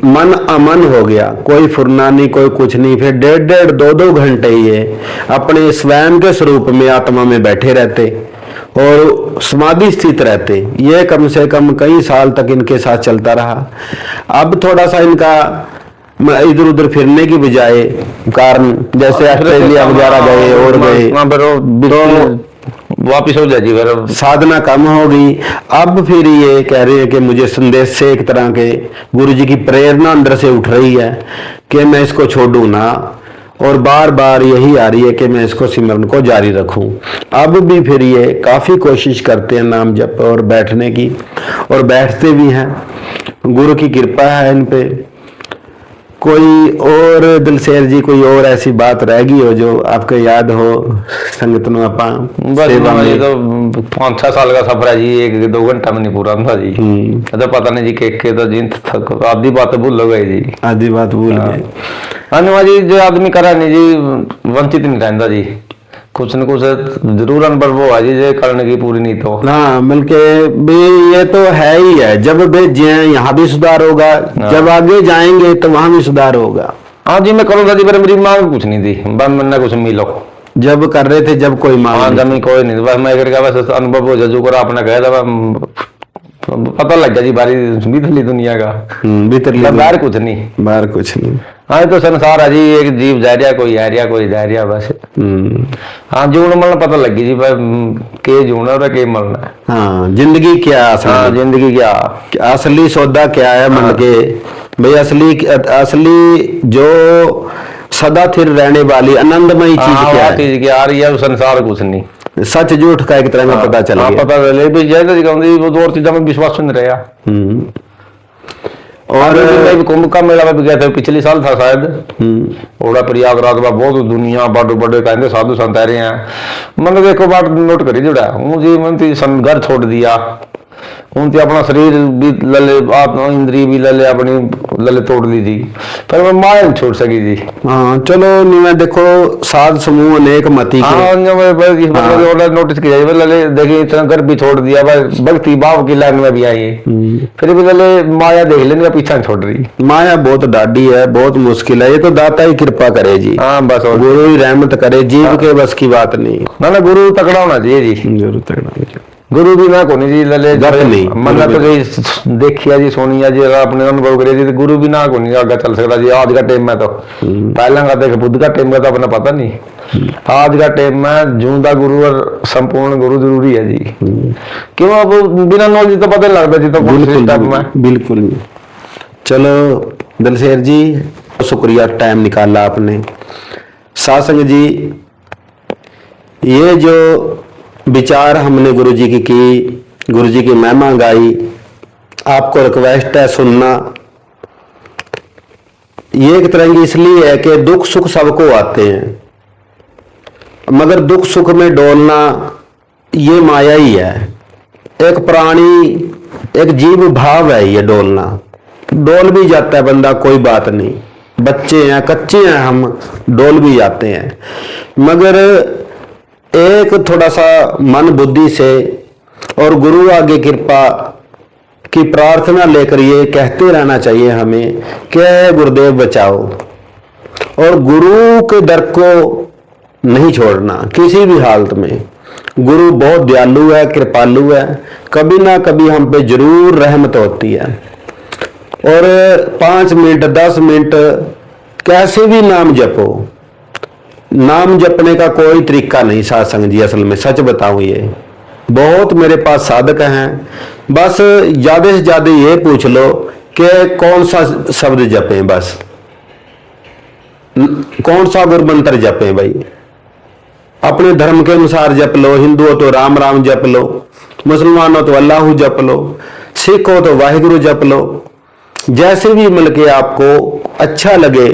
मन अमन हो गया, कोई फुरना नहीं, कोई कुछ नहीं। फिर 1.5 2 घंटे ये अपने स्वयं के स्वरूप में आत्मा में बैठे रहते और समाधि स्थित रहते। ये कम से कम कई साल तक इनके साथ चलता रहा। अब थोड़ा सा इनका इधर उधर फिरने की बजाय कारण, जैसे ऑस्ट्रेलिया वगैरह गए और गए, तो वापिस हो जाए जी, फिर साधना कम हो गई। अब फिर ये कह रहे हैं कि मुझे संदेश से एक तरह के गुरु जी की प्रेरणा अंदर से उठ रही है कि मैं इसको छोड़ू ना, और बार बार यही आ रही है कि मैं इसको सिमरन को जारी रखूं। अब भी फिर ये काफी कोशिश करते हैं नाम जप और बैठने की, और बैठते भी हैं। गुरु की कृपा है इन पे। कोई और दिलसेर जी, कोई और ऐसी बात रह गई हो जो आपको याद हो संगत नु आपा सेवा में? ये तो 5-6 साल का सफर है जी, 1-2 घंटा में नहीं पूरा था जी। तो पता नहीं जी के तो जिन आधी बात भूल हो गई जी, आधी बात भूल गए। हाँ जी, जो आदमी करा नहीं जी वंचित नहीं रहता जी, कुछ न कुछ जरूर अनुभव वो है जी, जो करने की पूरी नहीं तो। हाँ बल्कि भी ये तो है ही है, जब भेजे यहाँ भी सुधार होगा, जब आगे जाएंगे तो वहां भी सुधार होगा। हाँ जी, मैं करूँगा जी, पर मेरी मांग कुछ नहीं थी, बस मैंने कुछ मिलो जब कर रहे थे, जब कोई मांग नहीं। जमी कोई नहीं, बस मैं करके बस अनुभव हो जो कर आपने कहा था, पता लग गया जी बारी भीतरली दुनिया का, भीतरली, बाहर कुछ नहीं, बाहर कुछ नहीं। हाँ तो संसार है जी, एक जीव जा रहा, कोई आ रहा, कोई जा रहा, बस। हाँ जीवन मरना पता लगी जी, के जीवना और के मरना। हाँ जिंदगी क्या, हाँ जिंदगी क्या, असली सौदा क्या है मन के भाई, असली जो सदा स्थिर रहने वाली आनंदमयी चीज क्या है? चीज क्या आ रही है, संसार कुछ नहीं, सच झूठ का एक तरह का पता चल गया। पता चले भी जैसे वो दो और चीजों में विश्वास नहीं रहा। और कुंभ का मेला में भी गया था, पिछले साल था शायद, ओड़ा प्रयागराज में बहुत दुनिया बड़े बड़े कहते साधु संत आ रहे हैं। मैंने देखो बात नोट करी जुड़ा मुझे, मन घर छोड़ दिया, उनसे अपना शरीर भी लले, इंद्री भी लले, अपनी लले तोड़ ली थी, पर मैं माया नहीं छोड़ सकी थी। हाँ चलो मैं देखो साध समूह अनेक मती के, हाँ नोटिस किया लले, देखिए इतना घर भी छोड़ दिया, भक्ति भाव की लाइन में भी आई, फिर भी लले माया देख लेने का पीछा नहीं छोड़ रही। माया बहुत डाढ़ी है, बहुत मुश्किल है, ये तो दाता ही कृपा करे जी। हाँ बस, गुरु ही रहमत करे, जीव के बस की बात नहीं। ना गुरु तकड़ा होना चाहिए जी, गुरु तकड़ा, गुरु भी ना कोनी जी लले नहीं, मन तो देखिया जी, सोनिया जी अपने अनुभव करे जी, गुरु भी ना कोनी आगे चल सकता जी। आज का टाइम में तो पहला का देख बुद्ध का टाइम का तो अपना पता नहीं, आज का टाइम में जूंदा गुरु और संपूर्ण गुरु जरूरी है जी। क्यों अब बिना नॉलेज तो पता लगता जी, तो बिल्कुल नहीं। चलो दिलसेर जी शुक्रिया, टाइम निकाला आपने। सासंग जी, ये जो विचार हमने गुरु जी की गुरु जी की महिमा गाई, आपको रिक्वेस्ट है सुनना। ये एक तरह की इसलिए है कि दुख सुख सबको आते हैं, मगर दुख सुख में डोलना ये माया ही है। एक प्राणी, एक जीव भाव है, ये डोलना, डोल भी जाता है बंदा, कोई बात नहीं, बच्चे हैं, कच्चे हैं, हम डोल भी जाते हैं, मगर एक थोड़ा सा मन बुद्धि से और गुरु आगे कृपा की प्रार्थना लेकर ये कहते रहना चाहिए हमें कि गुरुदेव बचाओ, और गुरु के दर को नहीं छोड़ना किसी भी हालत में। गुरु बहुत दयालु है, कृपालु है, कभी ना कभी हम पे जरूर रहमत होती है। और 5 मिनट 10 मिनट कैसे भी नाम जपो। नाम जपने का कोई तरीका नहीं साध संगत जी, असल में सच बताऊं ये बहुत मेरे पास साधक हैं, बस ज्यादा से ज्यादा ये पूछ लो कि कौन सा शब्द जपें, बस कौन सा गुरु मंत्र जपें। भाई अपने धर्म के अनुसार जप लो, हिंदू हो तो राम राम जप लो, मुसलमान हो तो अल्लाह जप लो, सिख हो तो वाहिगुरु जप लो, जैसे भी मिल के आपको अच्छा लगे,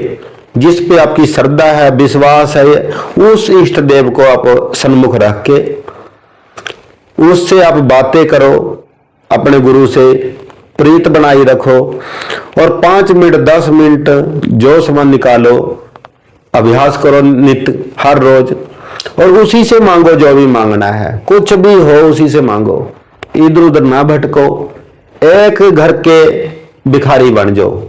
जिस पे आपकी श्रद्धा है विश्वास है, उस इष्ट देव को आप सन्मुख रख के उससे आप बातें करो, अपने गुरु से प्रीत बनाई रखो और 5 मिनट 10 मिनट जो समय निकालो, अभ्यास करो नित्य हर रोज और उसी से मांगो जो भी मांगना है, कुछ भी हो उसी से मांगो, इधर उधर ना भटको। एक घर के भिखारी बन जाओ।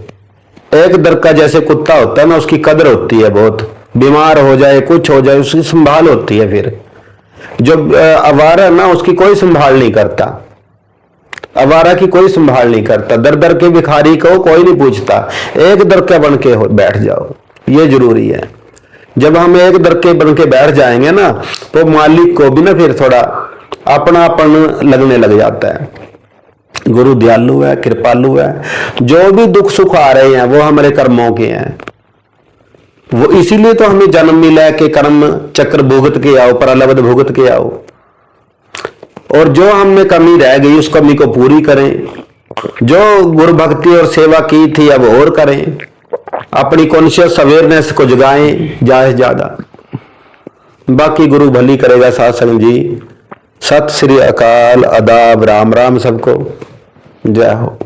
एक दर का जैसे कुत्ता होता है ना, उसकी कदर होती है बहुत, बीमार हो जाए कुछ हो जाए उसकी संभाल होती है। फिर जो आवारा है ना उसकी कोई संभाल नहीं करता, आवारा की कोई संभाल नहीं करता। दर दर के भिखारी को कोई नहीं पूछता, एक दर के बन के बैठ जाओ, ये जरूरी है। जब हम एक दर के बन के बैठ जाएंगे ना तो मालिक को भी ना फिर थोड़ा अपनापन लगने लग जाता है। गुरु दयालु है, कृपालु है, जो भी दुख सुख आ रहे हैं वो हमारे कर्मों के हैं, वो इसीलिए तो हमें जन्म मिला है कि कर्म चक्र भुगत के आओ, प्रलब्ध भुगत के आओ, और जो हमने कमी रह गई उस कमी को पूरी करें, जो गुरु भक्ति और सेवा की थी अब और करें, अपनी कॉन्शियस अवेयरनेस को जगाएं ज्यादा से ज्यादा। बाकी गुरु भली करेगा साध संगत जी। सत श्री अकाल, आदाब, राम राम सबको, जय हो।